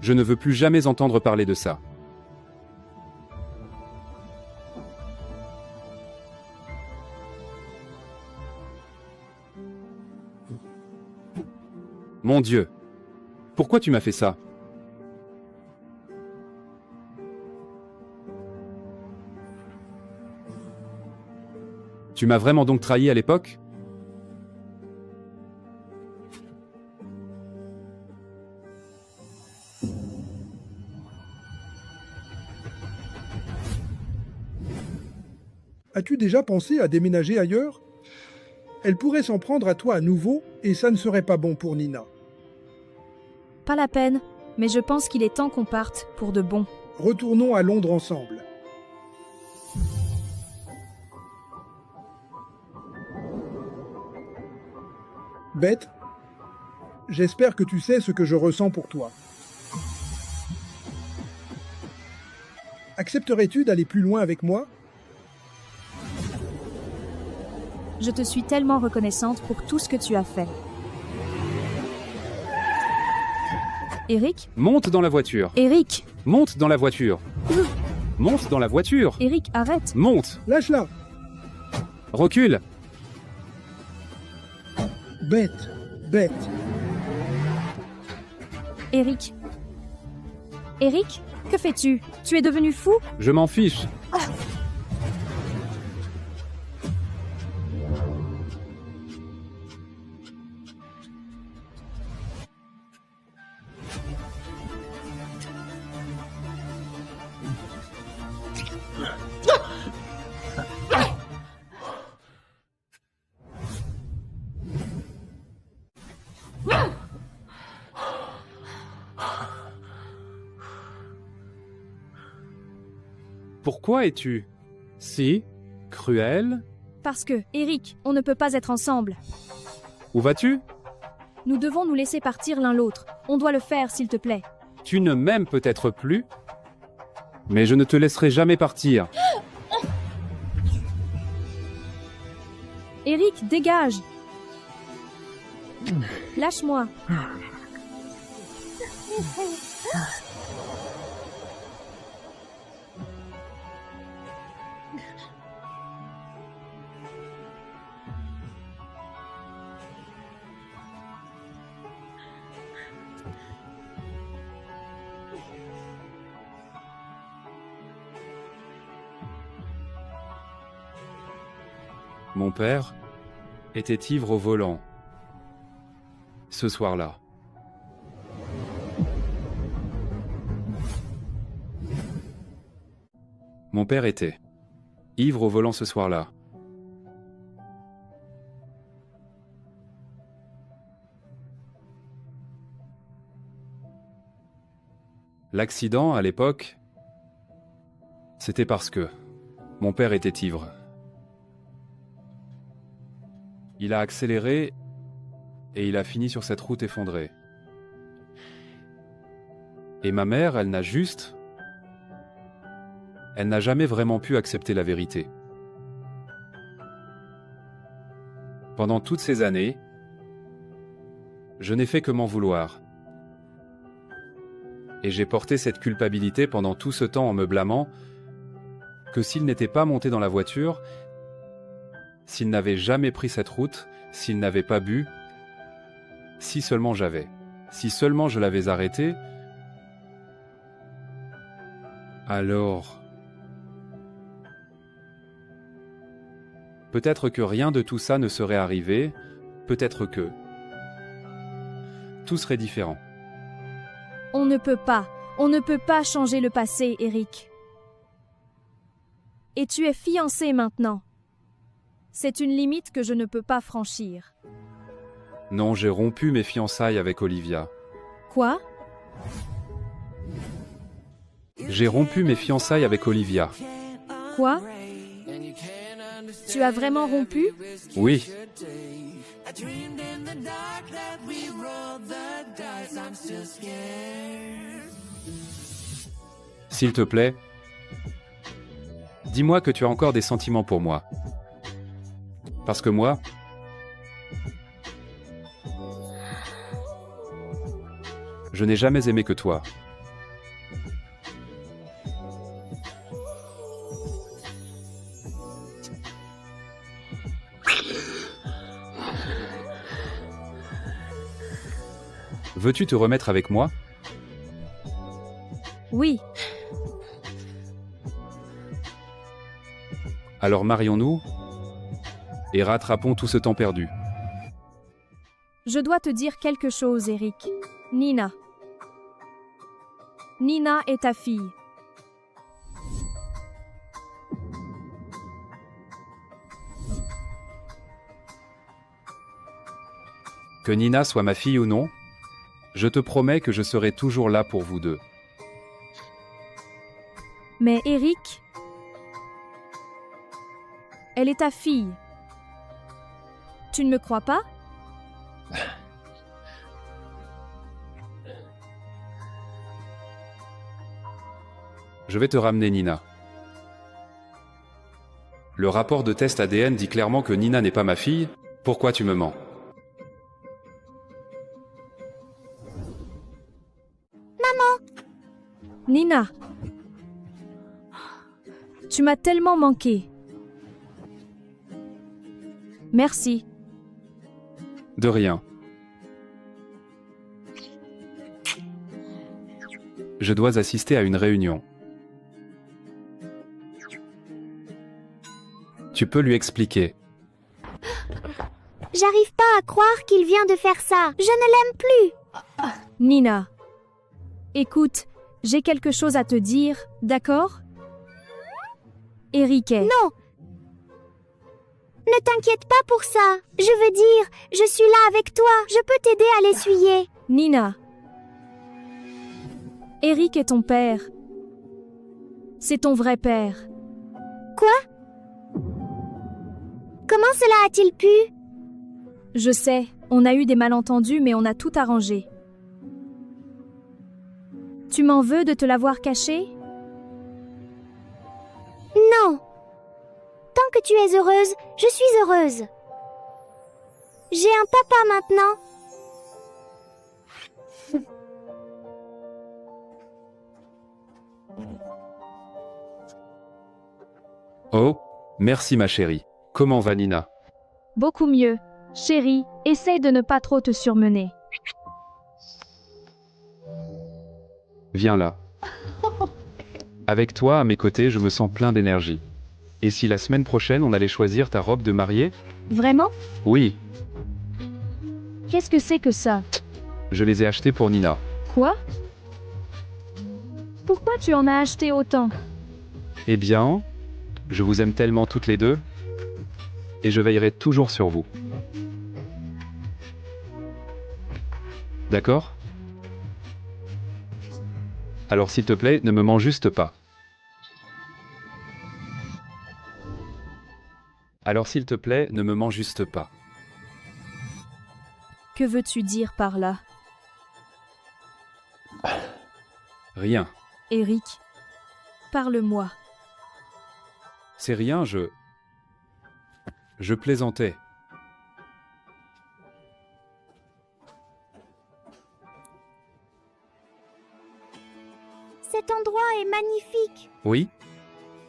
F: Je ne veux plus jamais entendre parler de ça. Mon Dieu! Pourquoi tu m'as fait ça? Tu m'as vraiment donc trahi à l'époque?
H: As-tu déjà pensé à déménager ailleurs? Elle pourrait s'en prendre à toi à nouveau et ça ne serait pas bon pour Nina.
B: Pas la peine, mais je pense qu'il est temps qu'on parte pour de bon.
H: Retournons à Londres ensemble. Beth, j'espère que tu sais ce que je ressens pour toi. Accepterais-tu d'aller plus loin avec moi?
B: Je te suis tellement reconnaissante pour tout ce que tu as fait. Eric?
F: Monte dans la voiture.
B: Eric!
F: Monte dans la voiture. Monte dans la voiture.
B: Eric, arrête!
F: Monte.
H: Lâche-la.
F: Recule.
H: Bête, bête.
B: Eric? Eric? Que fais-tu? Tu es devenu fou?
F: Je m'en fiche. Pourquoi es-tu si cruel?
B: Parce que, Eric, on ne peut pas être ensemble.
F: Où vas-tu?
B: Nous devons nous laisser partir l'un l'autre. On doit le faire, s'il te plaît.
F: Tu ne m'aimes peut-être plus, mais je ne te laisserai jamais partir.
B: Eric, dégage! Lâche-moi.
F: Mon père était ivre au volant. Ce soir-là. Mon père était ivre au volant ce soir-là. L'accident, à l'époque, c'était parce que mon père était ivre. Il a accéléré et il a fini sur cette route effondrée. Et ma mère, elle n'a juste Elle n'a jamais vraiment pu accepter la vérité. Pendant toutes ces années, je n'ai fait que m'en vouloir. Et j'ai porté cette culpabilité pendant tout ce temps en me blâmant que s'il n'était pas monté dans la voiture, s'il n'avait jamais pris cette route, s'il n'avait pas bu, si seulement si seulement je l'avais arrêté, alors... Peut-être que rien de tout ça ne serait arrivé, peut-être que... Tout serait différent.
B: On ne peut pas changer le passé, Eric. Et tu es fiancé maintenant. C'est une limite que je ne peux pas franchir.
F: Non, j'ai rompu mes fiançailles avec Olivia.
B: Quoi?
F: J'ai rompu mes fiançailles avec Olivia.
B: Quoi? Tu as vraiment rompu?
F: Oui. S'il te plaît, dis-moi que tu as encore des sentiments pour moi. Parce que moi, je n'ai jamais aimé que toi. Veux-tu te remettre avec moi?
B: Oui.
F: Alors marions-nous et rattrapons tout ce temps perdu.
B: Je dois te dire quelque chose, Eric. Nina. Nina est ta fille.
F: Que Nina soit ma fille ou non, je te promets que je serai toujours là pour vous deux.
B: Mais Eric, elle est ta fille. Tu ne me crois pas?
F: Je vais te ramener Nina. Le rapport de test ADN dit clairement que Nina n'est pas ma fille. Pourquoi tu me mens?
B: Nina, tu m'as tellement manqué. Merci.
F: De rien. Je dois assister à une réunion. Tu peux lui expliquer.
G: J'arrive pas à croire qu'il vient de faire ça. Je ne l'aime plus.
B: Nina, écoute, j'ai quelque chose à te dire, d'accord? Eric est...
G: Non! Ne t'inquiète pas pour ça. Je veux dire, je suis là avec toi. Je peux t'aider à l'essuyer.
B: Nina. Eric est ton père. C'est ton vrai père.
G: Quoi? Comment cela a-t-il pu?
B: Je sais, on a eu des malentendus, mais on a tout arrangé. Tu m'en veux de te l'avoir caché?
G: Non. Tant que tu es heureuse, je suis heureuse. J'ai un papa maintenant.
F: Oh, merci ma chérie. Comment va Nina?
B: Beaucoup mieux. Chérie, essaye de ne pas trop te surmener.
F: Viens là. Avec toi à mes côtés, je me sens plein d'énergie. Et si la semaine prochaine, on allait choisir ta robe de mariée?
B: Vraiment?
F: Oui,
B: Qu'est-ce que c'est que ça?
F: je les ai achetées pour Nina.
B: Quoi? Pourquoi tu en as acheté autant?
F: Eh bien, je vous aime tellement toutes les deux, et je veillerai toujours sur vous. D'accord? Alors s'il te plaît, ne me mens juste pas. Alors s'il te plaît, ne me mens juste pas.
B: Que veux-tu dire par là?
F: Rien.
B: Eric, parle-moi.
F: C'est rien, Je plaisantais.
G: Cet endroit est magnifique.
F: Oui?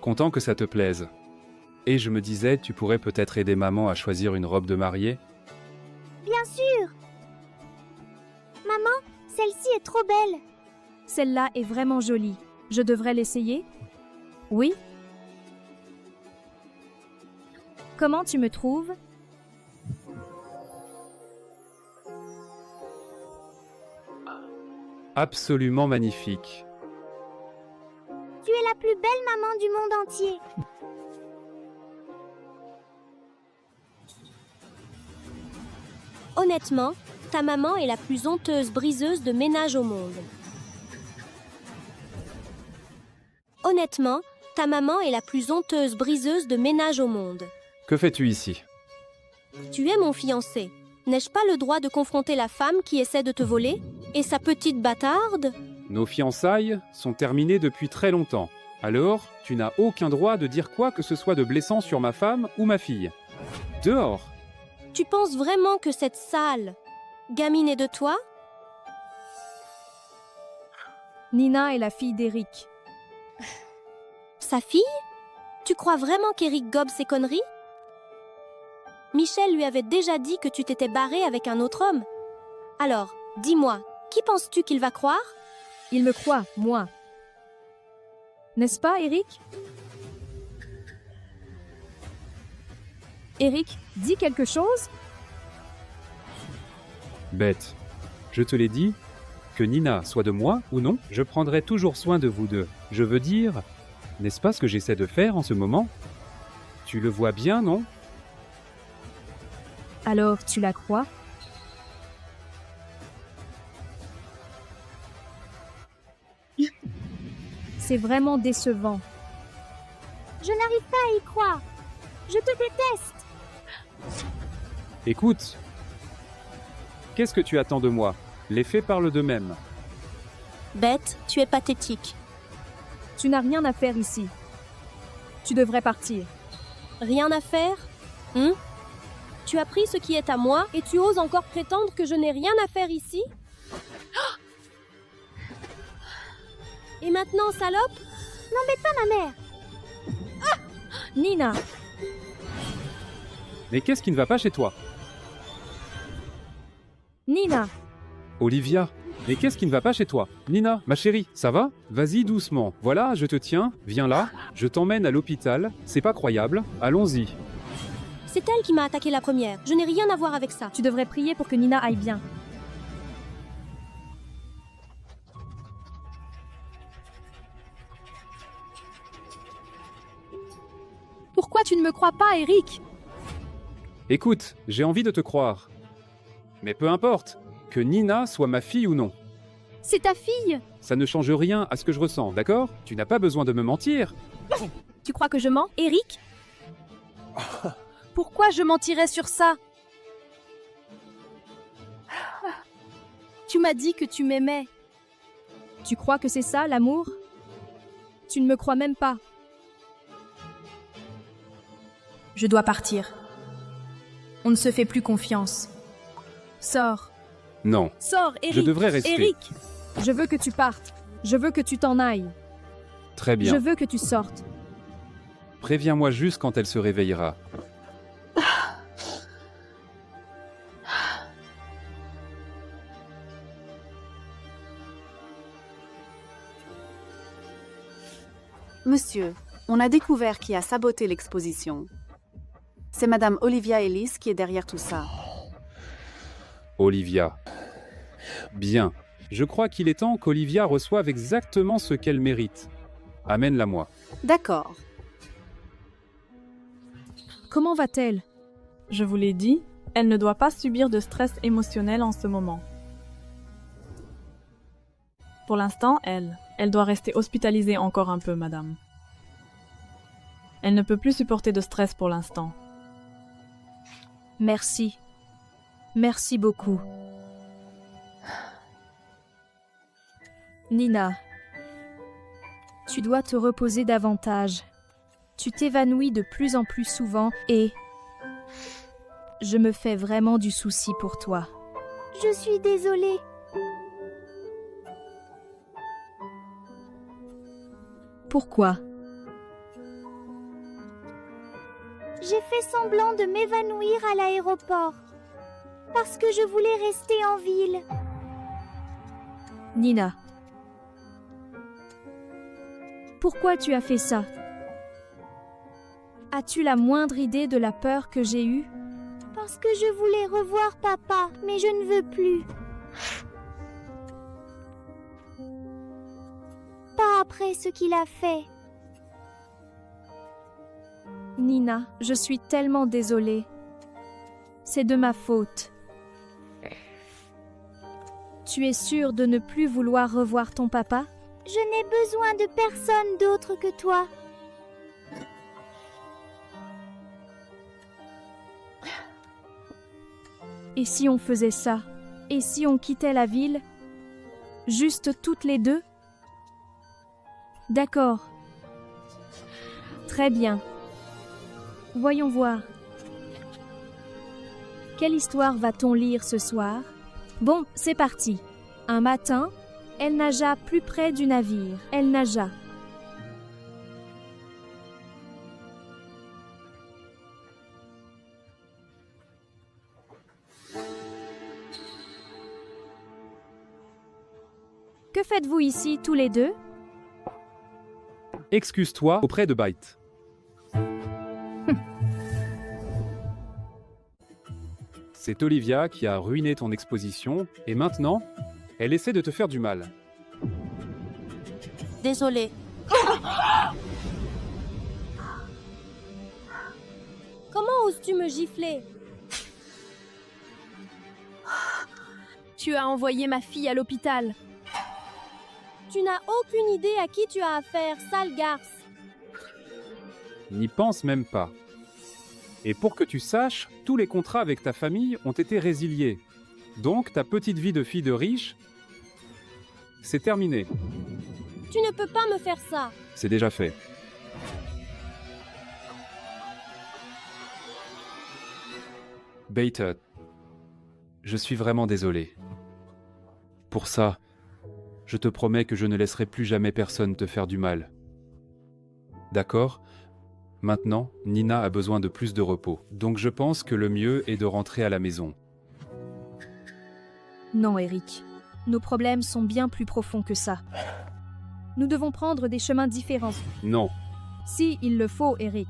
F: Content que ça te plaise. Et je me disais, tu pourrais peut-être aider maman à choisir une robe de mariée?
G: Bien sûr. Maman, celle-ci est trop belle.
B: Celle-là est vraiment jolie. Je devrais l'essayer? Oui? Comment tu me trouves?
F: Absolument magnifique.
G: Tu es la plus belle maman du monde entier.
L: Honnêtement, ta maman est la plus honteuse briseuse de ménage au monde. Honnêtement, ta maman est la plus honteuse briseuse de ménage au monde.
F: Que fais-tu ici?
L: Tu es mon fiancé. N'ai-je pas le droit de confronter la femme qui essaie de te voler? Et sa petite bâtarde?
F: Nos fiançailles sont terminées depuis très longtemps. Alors, tu n'as aucun droit de dire quoi que ce soit de blessant sur ma femme ou ma fille. Dehors!
L: Tu penses vraiment que cette sale gamine est de toi?
B: Nina est la fille d'Eric.
L: Sa fille? Tu crois vraiment qu'Eric gobe ses conneries? Michel lui avait déjà dit que tu t'étais barré avec un autre homme. Alors, dis-moi, qui penses-tu qu'il va croire?
B: Il me croit, moi. N'est-ce pas, Eric? Eric, dis quelque chose?
F: Bête, je te l'ai dit, que Nina soit de moi ou non, je prendrai toujours soin de vous deux. Je veux dire, n'est-ce pas ce que j'essaie de faire en ce moment? Tu le vois bien, non?
B: Alors, tu la crois? C'est vraiment décevant.
G: Je n'arrive pas à y croire. Je te déteste.
F: Écoute, qu'est-ce que tu attends de moi? Les faits parlent d'eux-mêmes.
L: Bête, tu es pathétique.
B: Tu n'as rien à faire ici. Tu devrais partir.
L: Rien à faire? Tu as pris ce qui est à moi et tu oses encore prétendre que je n'ai rien à faire ici? Et maintenant, salope?
G: N'embête pas ma mère.
B: Nina!
F: Mais qu'est-ce qui ne va pas chez toi?
B: Nina!
F: Olivia, mais qu'est-ce qui ne va pas chez toi? Nina, ma chérie, ça va? Vas-y doucement. Voilà, je te tiens. Viens là. Je t'emmène à l'hôpital. C'est pas croyable. Allons-y.
L: C'est elle qui m'a attaqué la première. Je n'ai rien à voir avec ça.
B: Tu devrais prier pour que Nina aille bien. Pourquoi tu ne me crois pas, Eric?
F: Écoute, j'ai envie de te croire. Mais peu importe, que Nina soit ma fille ou non.
B: C'est ta fille!
F: Ça ne change rien à ce que je ressens, d'accord? Tu n'as pas besoin de me mentir.
B: Tu crois que je mens, Eric? Pourquoi je mentirais sur ça? Tu m'as dit que tu m'aimais. Tu crois que c'est ça, l'amour? Tu ne me crois même pas. Je dois partir. On ne se fait plus confiance. Sors.
F: Non.
B: Sors, Eric.
F: Je devrais rester.
B: Eric, je veux que tu partes. Je veux que tu t'en ailles.
F: Très bien.
B: Je veux que tu sortes.
F: Préviens-moi juste quand elle se réveillera.
T: Monsieur, on a découvert qui a saboté l'exposition. C'est Madame Olivia Ellis qui est derrière tout ça.
F: Olivia. Bien. Je crois qu'il est temps qu'Olivia reçoive exactement ce qu'elle mérite. Amène-la moi.
T: D'accord.
B: Comment va-t-elle?
O: Je vous l'ai dit, elle ne doit pas subir de stress émotionnel en ce moment. Pour l'instant, elle doit rester hospitalisée encore un peu, madame. Elle ne peut plus supporter de stress pour l'instant.
B: Merci. Merci beaucoup. Nina, tu dois te reposer davantage. Tu t'évanouis de plus en plus souvent et... Je me fais vraiment du souci pour toi.
G: Je suis désolée.
B: Pourquoi?
G: J'ai fait semblant de m'évanouir à l'aéroport. Parce que je voulais rester en ville.
B: Nina. Pourquoi tu as fait ça? As-tu la moindre idée de la peur que j'ai eue?
G: Parce que je voulais revoir papa, mais je ne veux plus. Pas après ce qu'il a fait.
B: Nina, je suis tellement désolée. C'est de ma faute. Tu es sûre de ne plus vouloir revoir ton papa?
G: Je n'ai besoin de personne d'autre que toi.
B: Et si on faisait ça? Et si on quittait la ville? Juste toutes les deux? D'accord. Très bien. Voyons voir. Quelle histoire va-t-on lire ce soir? Bon, c'est parti. Un matin, elle nagea plus près du navire. Elle nagea. Que faites-vous ici tous les deux?
F: Excuse-toi auprès de Byte. C'est Olivia qui a ruiné ton exposition et maintenant, elle essaie de te faire du mal.
L: Désolée.
B: Comment oses-tu me gifler? Tu as envoyé ma fille à l'hôpital.
L: Tu n'as aucune idée à qui tu as affaire, sale garce.
F: N'y pense même pas. Et pour que tu saches, tous les contrats avec ta famille ont été résiliés. Donc ta petite vie de fille de riche, c'est terminé.
L: Tu ne peux pas me faire ça.
F: C'est déjà fait. Beta, je suis vraiment désolé. Pour ça, je te promets que je ne laisserai plus jamais personne te faire du mal. D'accord ? Maintenant, Nina a besoin de plus de repos. Donc je pense que le mieux est de rentrer à la maison.
B: Non, Eric. Nos problèmes sont bien plus profonds que ça. Nous devons prendre des chemins différents.
F: Non.
B: Si, il le faut, Eric.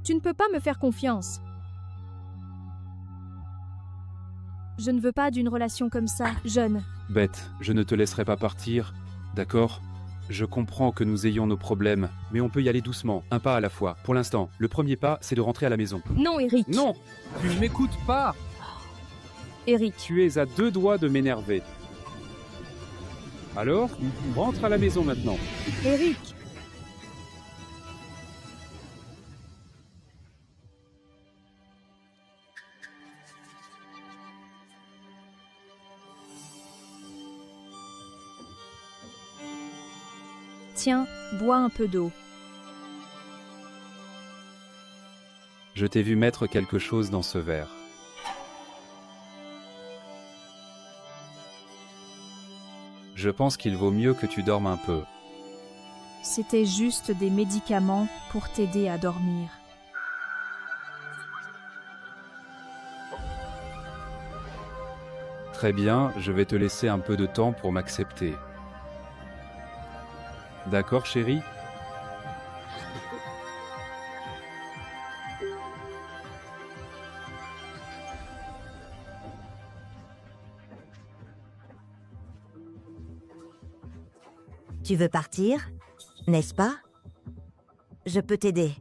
B: Tu ne peux pas me faire confiance. Je ne veux pas d'une relation comme ça, jeune.
F: Bête, je ne te laisserai pas partir, d'accord ? Je comprends que nous ayons nos problèmes, mais on peut y aller doucement, un pas à la fois. Pour l'instant, le premier pas, c'est de rentrer à la maison.
B: Non, Eric.
F: Non ! Tu ne m'écoutes pas !
B: Eric.
F: Tu es à 2 doigts de m'énerver. Alors, rentre à la maison maintenant.
B: Eric. Tiens, bois un peu d'eau.
F: Je t'ai vu mettre quelque chose dans ce verre. Je pense qu'il vaut mieux que tu dormes un peu.
B: C'était juste des médicaments pour t'aider à dormir.
F: Très bien, je vais te laisser un peu de temps pour m'accepter. D'accord, chérie ?
C: Tu veux partir, n'est-ce pas? Je peux t'aider.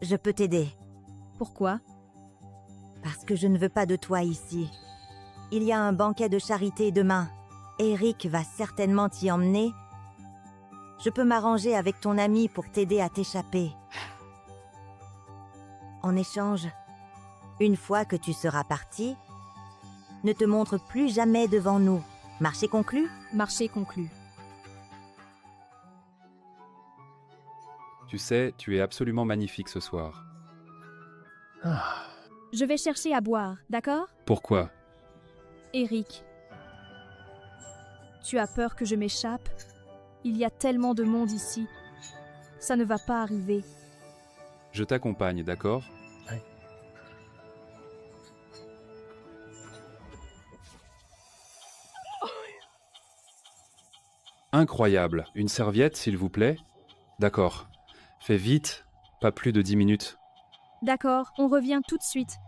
C: Je peux t'aider.
B: Pourquoi?
C: Parce que je ne veux pas de toi ici. Il y a un banquet de charité demain. Eric va certainement t'y emmener. Je peux m'arranger avec ton ami pour t'aider à t'échapper. En échange, une fois que tu seras parti, ne te montre plus jamais devant nous. Marché conclu?
B: Marché conclu.
F: Tu sais, tu es absolument magnifique ce soir.
B: Je vais chercher à boire, d'accord?
F: Pourquoi?
B: Eric, tu as peur que je m'échappe? Il y a tellement de monde ici. Ça ne va pas arriver.
F: Je t'accompagne, d'accord? Incroyable. Une serviette, s'il vous plaît? D'accord. Fais vite, pas plus de 10 minutes.
B: D'accord, on revient tout de suite.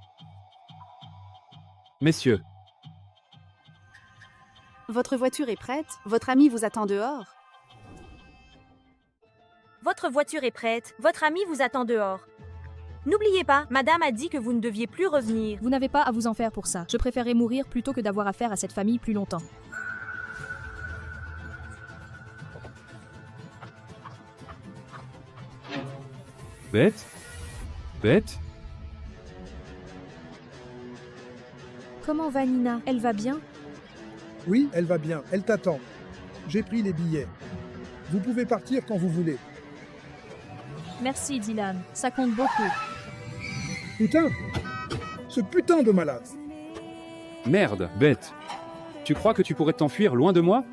F: Messieurs,
T: Votre voiture est prête? Votre ami vous attend dehors?
A: Votre voiture est prête. Votre ami vous attend dehors. N'oubliez pas, madame a dit que vous ne deviez plus revenir.
B: Vous n'avez pas à vous en faire pour ça. Je préférerais mourir plutôt que d'avoir affaire à cette famille plus longtemps.
F: Beth? Beth?
B: Comment va Nina? Elle va bien?
H: Oui, elle va bien, elle t'attend. J'ai pris les billets. Vous pouvez partir quand vous voulez.
B: Merci Dylan, ça compte beaucoup.
H: Putain! Ce putain de malade!
F: Merde, Beth. Tu crois que tu pourrais t'enfuir loin de moi?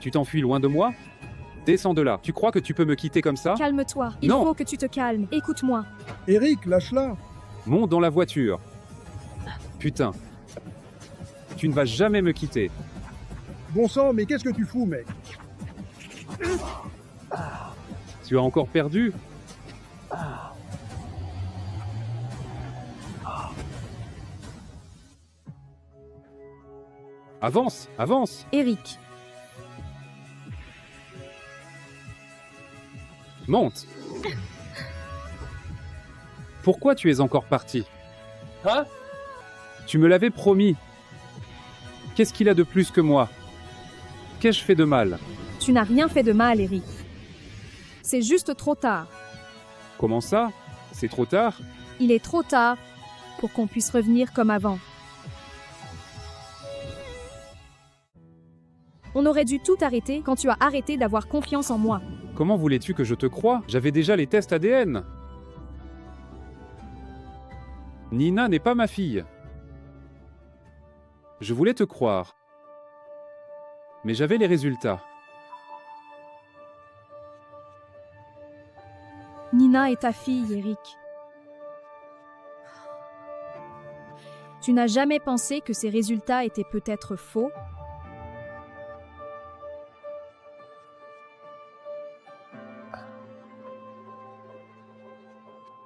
F: Tu t'enfuis loin de moi? Descends de là. Tu crois que tu peux me quitter comme ça?
B: Calme-toi, il
F: Non.
B: faut que tu te calmes. Écoute-moi.
H: Eric, lâche-la!
F: Monte dans la voiture. Putain. Tu ne vas jamais me quitter.
H: Bon sang, mais qu'est-ce que tu fous, mec?
F: Tu as encore perdu? Avance, avance!
B: Eric,
F: Monte! Pourquoi tu es encore parti? Hein? Tu me l'avais promis. Qu'est-ce qu'il a de plus que moi? Qu'ai-je fait de mal?
B: tu n'as rien fait de mal, Eric. C'est juste trop tard.
F: Comment ça? C'est trop tard?
B: Il est trop tard pour qu'on puisse revenir comme avant. On aurait dû tout arrêter quand tu as arrêté d'avoir confiance en moi.
F: Comment voulais-tu que je te croie? J'avais déjà les tests ADN. Nina n'est pas ma fille. Je voulais te croire. Mais j'avais les résultats.
B: Nina est ta fille, Eric. Tu n'as jamais pensé que ces résultats étaient peut-être faux?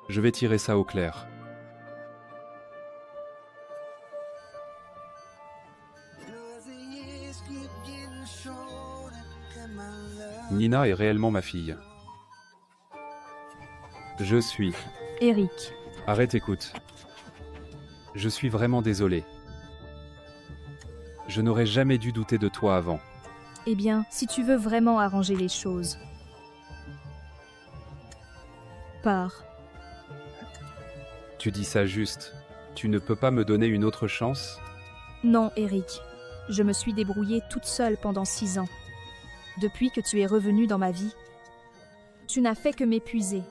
F: Je vais tirer ça au clair. Nina est réellement ma fille. Je suis...
B: Eric.
F: Arrête, écoute. Je suis vraiment désolé. Je n'aurais jamais dû douter de toi avant.
B: Eh bien, si tu veux vraiment arranger les choses... Pars.
F: Tu dis ça juste. Tu ne peux pas me donner une autre chance?
B: Non, Eric. Je me suis débrouillée toute seule pendant 6 ans. Depuis que tu es revenu dans ma vie, tu n'as fait que m'épuiser.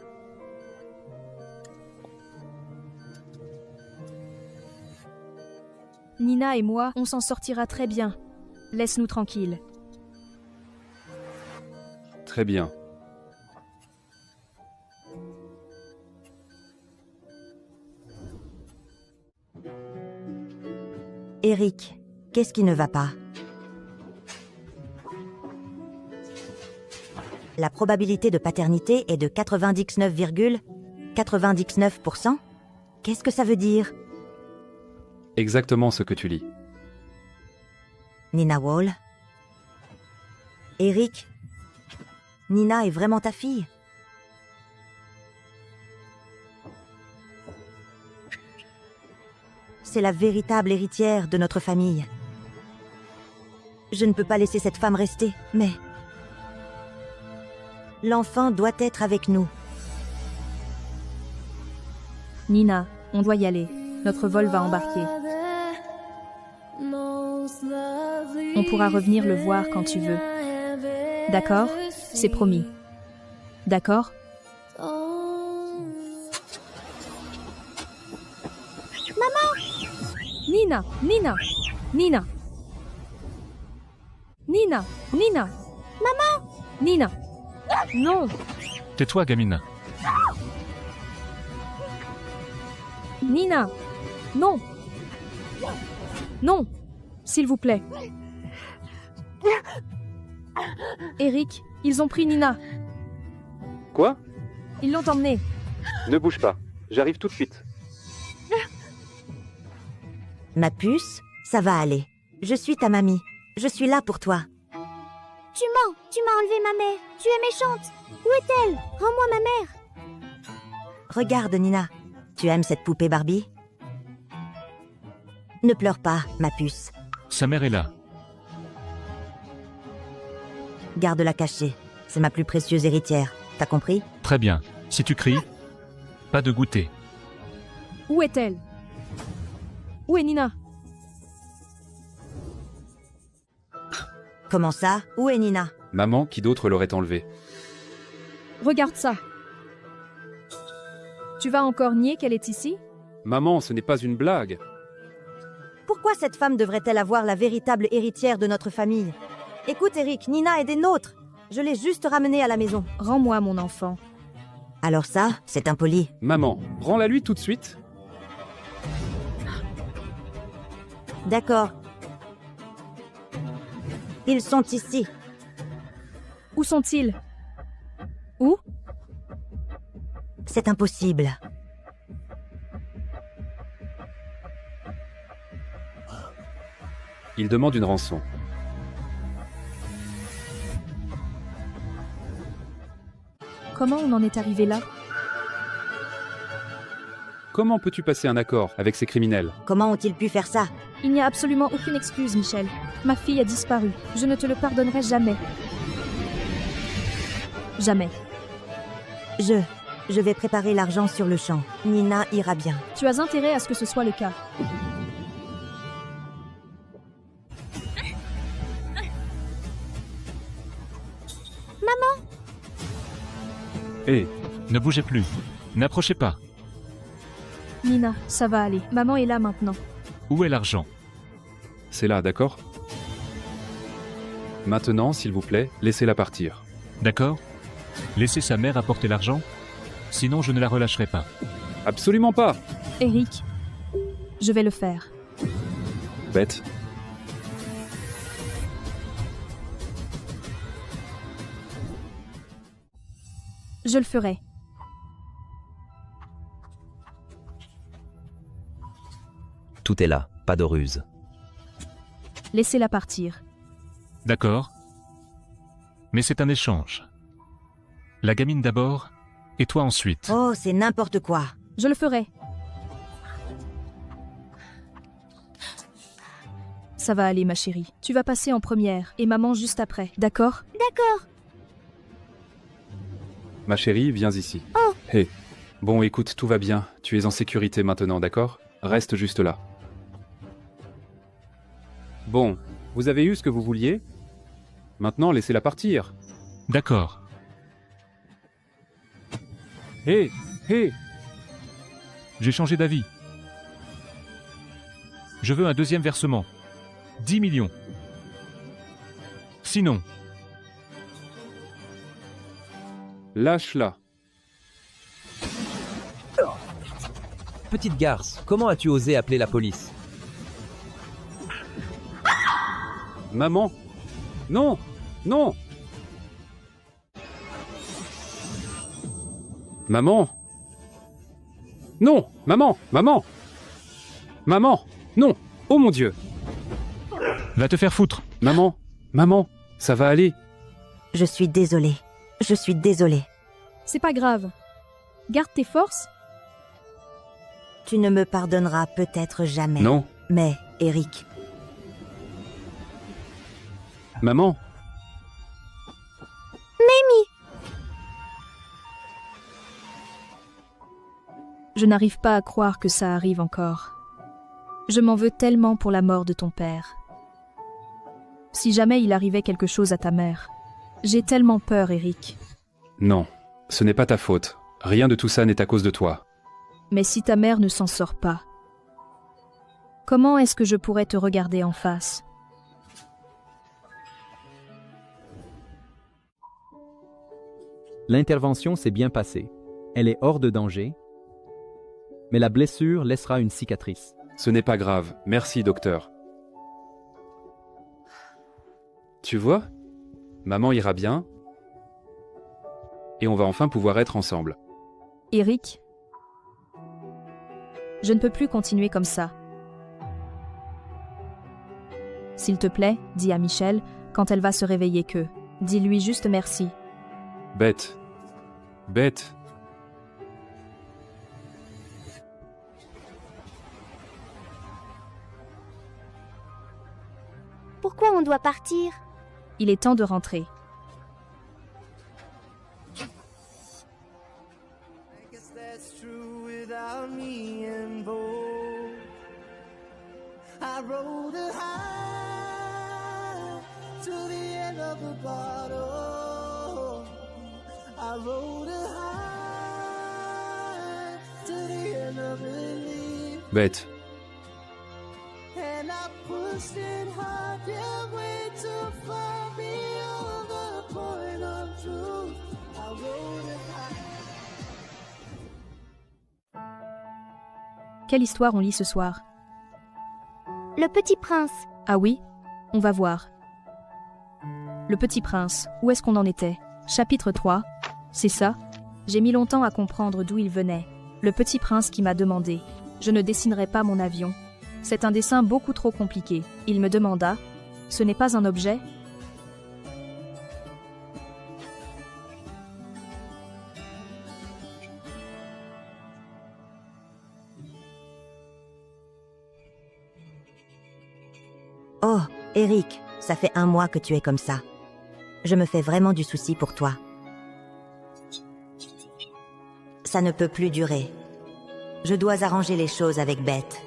B: Nina et moi, on s'en sortira très bien. Laisse-nous tranquilles.
F: Très bien.
C: Eric, qu'est-ce qui ne va pas? La probabilité de paternité est de 99,99%. Qu'est-ce que ça veut dire?
F: Exactement ce que tu lis.
C: Nina Wall? Eric? Nina est vraiment ta fille? C'est la véritable héritière de notre famille. Je ne peux pas laisser cette femme rester, mais... l'enfant doit être avec nous.
B: Nina, on doit y aller. Notre vol va embarquer. On pourra revenir le voir quand tu veux. D'accord? C'est promis. D'accord?
G: Maman!
B: Nina! Nina! Nina! Nina! Nina!
G: Maman!
B: Nina! Non!
U: Tais-toi, gamine.
B: Nina! Non! Non! S'il vous plaît. Eric, ils ont pris Nina.
F: Quoi?
B: Ils l'ont emmenée.
F: Ne bouge pas. J'arrive tout de suite.
C: Ma puce, ça va aller. Je suis ta mamie. Je suis là pour toi.
G: Tu mens! Tu m'as enlevé ma mère! Tu es méchante! Où est-elle? Rends-moi ma mère!
C: Regarde, Nina. Tu aimes cette poupée Barbie? Ne pleure pas, ma puce.
U: Sa mère est là.
C: Garde-la cachée. C'est ma plus précieuse héritière. T'as compris?
U: Très bien. Si tu cries, pas de goûter.
B: Où est-elle? Où est Nina?
C: Comment ça? Où est Nina?
F: Maman, qui d'autre l'aurait enlevée?
B: Regarde ça. Tu vas encore nier qu'elle est ici?
F: Maman, ce n'est pas une blague.
C: Pourquoi cette femme devrait-elle avoir la véritable héritière de notre famille? Écoute, Eric, Nina est des nôtres. Je l'ai juste ramenée à la maison.
B: Rends-moi mon enfant.
C: Alors ça, c'est impoli.
F: Maman, rends-la lui tout de suite.
C: D'accord. Ils sont ici.
B: Où sont-ils? Où?
C: C'est impossible.
F: Il demande une rançon.
B: Comment on en est arrivé là?
F: Comment peux-tu passer un accord avec ces criminels?
C: Comment ont-ils pu faire ça?
B: Il n'y a absolument aucune excuse, Michel. Ma fille a disparu. Je ne te le pardonnerai jamais. Jamais.
C: Je vais préparer l'argent sur le champ. Nina ira bien.
B: Tu as intérêt à ce que ce soit le cas.
G: Maman!
U: Hé, ne bougez plus. N'approchez pas.
B: Nina, ça va aller. Maman est là maintenant.
U: Où est l'argent?
F: C'est là, d'accord? Maintenant, s'il vous plaît, laissez-la partir.
U: D'accord? Laissez sa mère apporter l'argent? Sinon, je ne la relâcherai pas.
F: Absolument pas!
B: Eric, je vais le faire.
F: Bête.
B: Je le ferai.
V: Tout est là, pas de ruse.
B: Laissez-la partir.
U: D'accord. Mais c'est un échange. La gamine d'abord, et toi ensuite.
C: Oh, c'est n'importe quoi.
B: Je le ferai. Ça va aller, ma chérie. Tu vas passer en première, et maman juste après, d'accord?
G: D'accord.
F: Ma chérie, viens ici.
G: Oh!
F: Hé. Bon, écoute, tout va bien. Tu es en sécurité maintenant, d'accord? Reste juste là. Bon, vous avez eu ce que vous vouliez? Maintenant, laissez-la partir.
U: D'accord.
F: Hé! Hé!
U: J'ai changé d'avis. Je veux un deuxième versement. 10 millions. Sinon...
F: Lâche-la.
V: Petite garce, comment as-tu osé appeler la police?
F: Maman! Non! Non! Maman! Non! Maman! Maman! Maman! Non! Oh mon Dieu!
U: Va te faire foutre!
F: Maman! Maman! Ça va aller!
C: Je suis désolée. Je suis désolée.
B: C'est pas grave. Garde tes forces.
C: Tu ne me pardonneras peut-être jamais.
F: Non.
C: Mais, Eric...
F: Maman!
G: Mamie!
B: Je n'arrive pas à croire que ça arrive encore. Je m'en veux tellement pour la mort de ton père. Si jamais il arrivait quelque chose à ta mère. J'ai tellement peur, Eric.
F: Non, Ce n'est pas ta faute. Rien de tout ça n'est à cause de toi.
B: Mais si ta mère ne s'en sort pas, comment est-ce que je pourrais te regarder en face?
J: L'intervention s'est bien passée. Elle est hors de danger, mais la blessure laissera une cicatrice.
F: Ce n'est pas grave. Merci, docteur. Tu vois? Maman ira bien. Et on va enfin pouvoir être ensemble.
B: Eric, je ne peux plus continuer comme ça. S'il te plaît, dis à Michel, quand elle va se réveiller que, dis-lui juste merci.
F: Bête. Bête.
G: Pourquoi on doit partir?
B: Il est temps de rentrer.
F: Bête.
B: Quelle histoire on lit ce soir?
G: Le Petit Prince.
B: Ah oui? On va voir. Le Petit Prince, où est-ce qu'on en était? Chapitre 3. C'est ça? J'ai mis longtemps à comprendre d'où il venait. Le Petit Prince qui m'a demandé. Je ne dessinerai pas mon avion. C'est un dessin beaucoup trop compliqué. Il me demanda. Ce n'est pas un objet?
C: Oh, Eric, ça fait 1 mois que tu es comme ça. Je me fais vraiment du souci pour toi. Ça ne peut plus durer. Je dois arranger les choses avec Beth.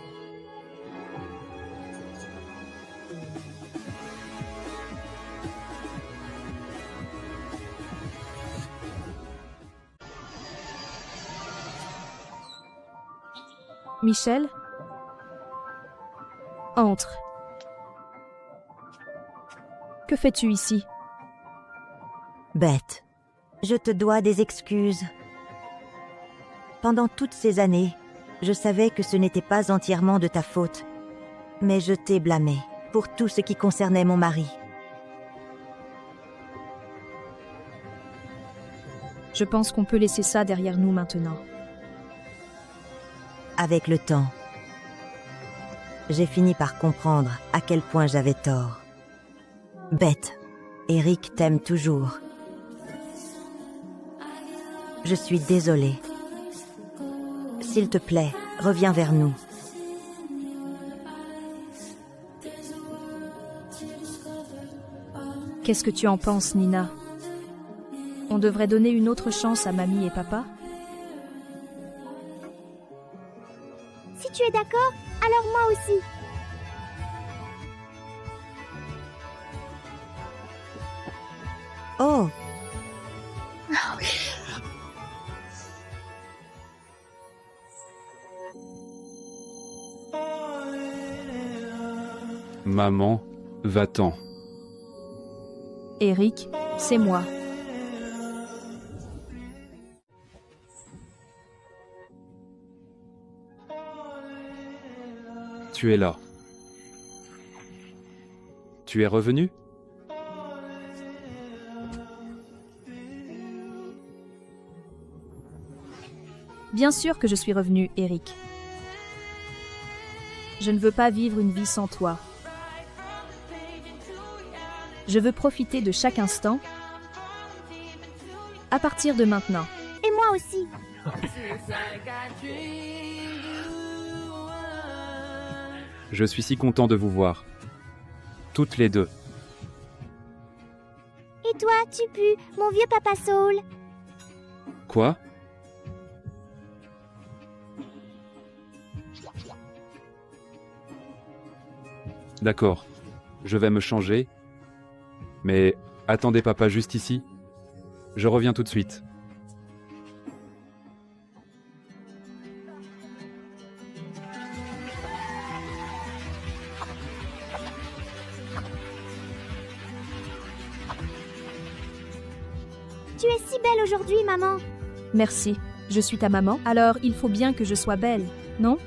B: Michel? Entre. Que fais-tu ici?
C: Beth, je te dois des excuses. Pendant toutes ces années, je savais que ce n'était pas entièrement de ta faute, mais je t'ai blâmé pour tout ce qui concernait mon mari.
B: Je pense qu'on peut laisser ça derrière nous maintenant.
C: Avec le temps, j'ai fini par comprendre à quel point j'avais tort. Beth, Eric t'aime toujours. Je suis désolée. S'il te plaît, reviens vers nous.
B: Qu'est-ce que tu en penses, Nina? On devrait donner une autre chance à mamie et papa?
G: Si tu es d'accord, alors moi aussi.
C: Oh!
F: Maman, va-t'en.
B: Eric, c'est moi.
F: Tu es là. Tu es revenu?
B: Bien sûr que je suis revenu, Eric. Je ne veux pas vivre une vie sans toi. Je veux profiter de chaque instant à partir de maintenant.
G: Et moi aussi.
F: Je suis si content de vous voir. Toutes les deux.
G: Et toi, tu pues, mon vieux papa Saul.
F: Quoi? D'accord. Je vais me changer. Mais attendez papa juste ici. Je reviens tout de suite.
G: Tu es si belle aujourd'hui, maman.
B: Merci. Je suis ta maman, alors il faut bien que je sois belle, non?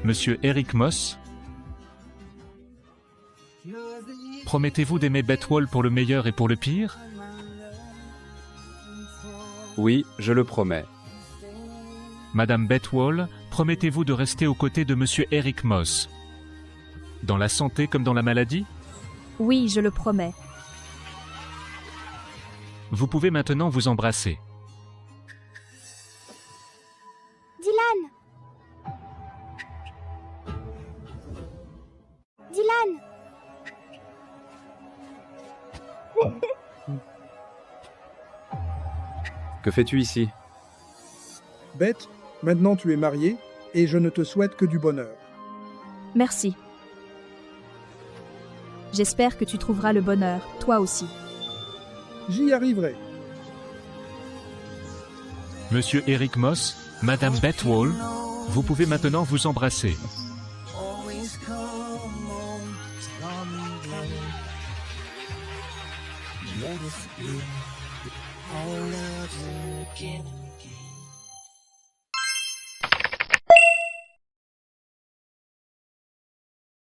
U: Monsieur Eric Moss, promettez-vous d'aimer Betwall pour le meilleur et pour le pire?
F: Oui, je le promets.
U: Madame Betwall, promettez-vous de rester aux côtés de Monsieur Eric Moss? Dans la santé comme dans la maladie?
B: Oui, je le promets.
U: Vous pouvez maintenant vous embrasser.
G: Dylan! Dylan!
F: Que fais-tu ici?
H: Beth, maintenant tu es mariée et je ne te souhaite que du bonheur.
B: Merci. J'espère que tu trouveras le bonheur, toi aussi.
H: J'y arriverai.
U: Monsieur Eric Moss, Madame Betwall, vous pouvez maintenant vous embrasser.
D: Let us be all love again.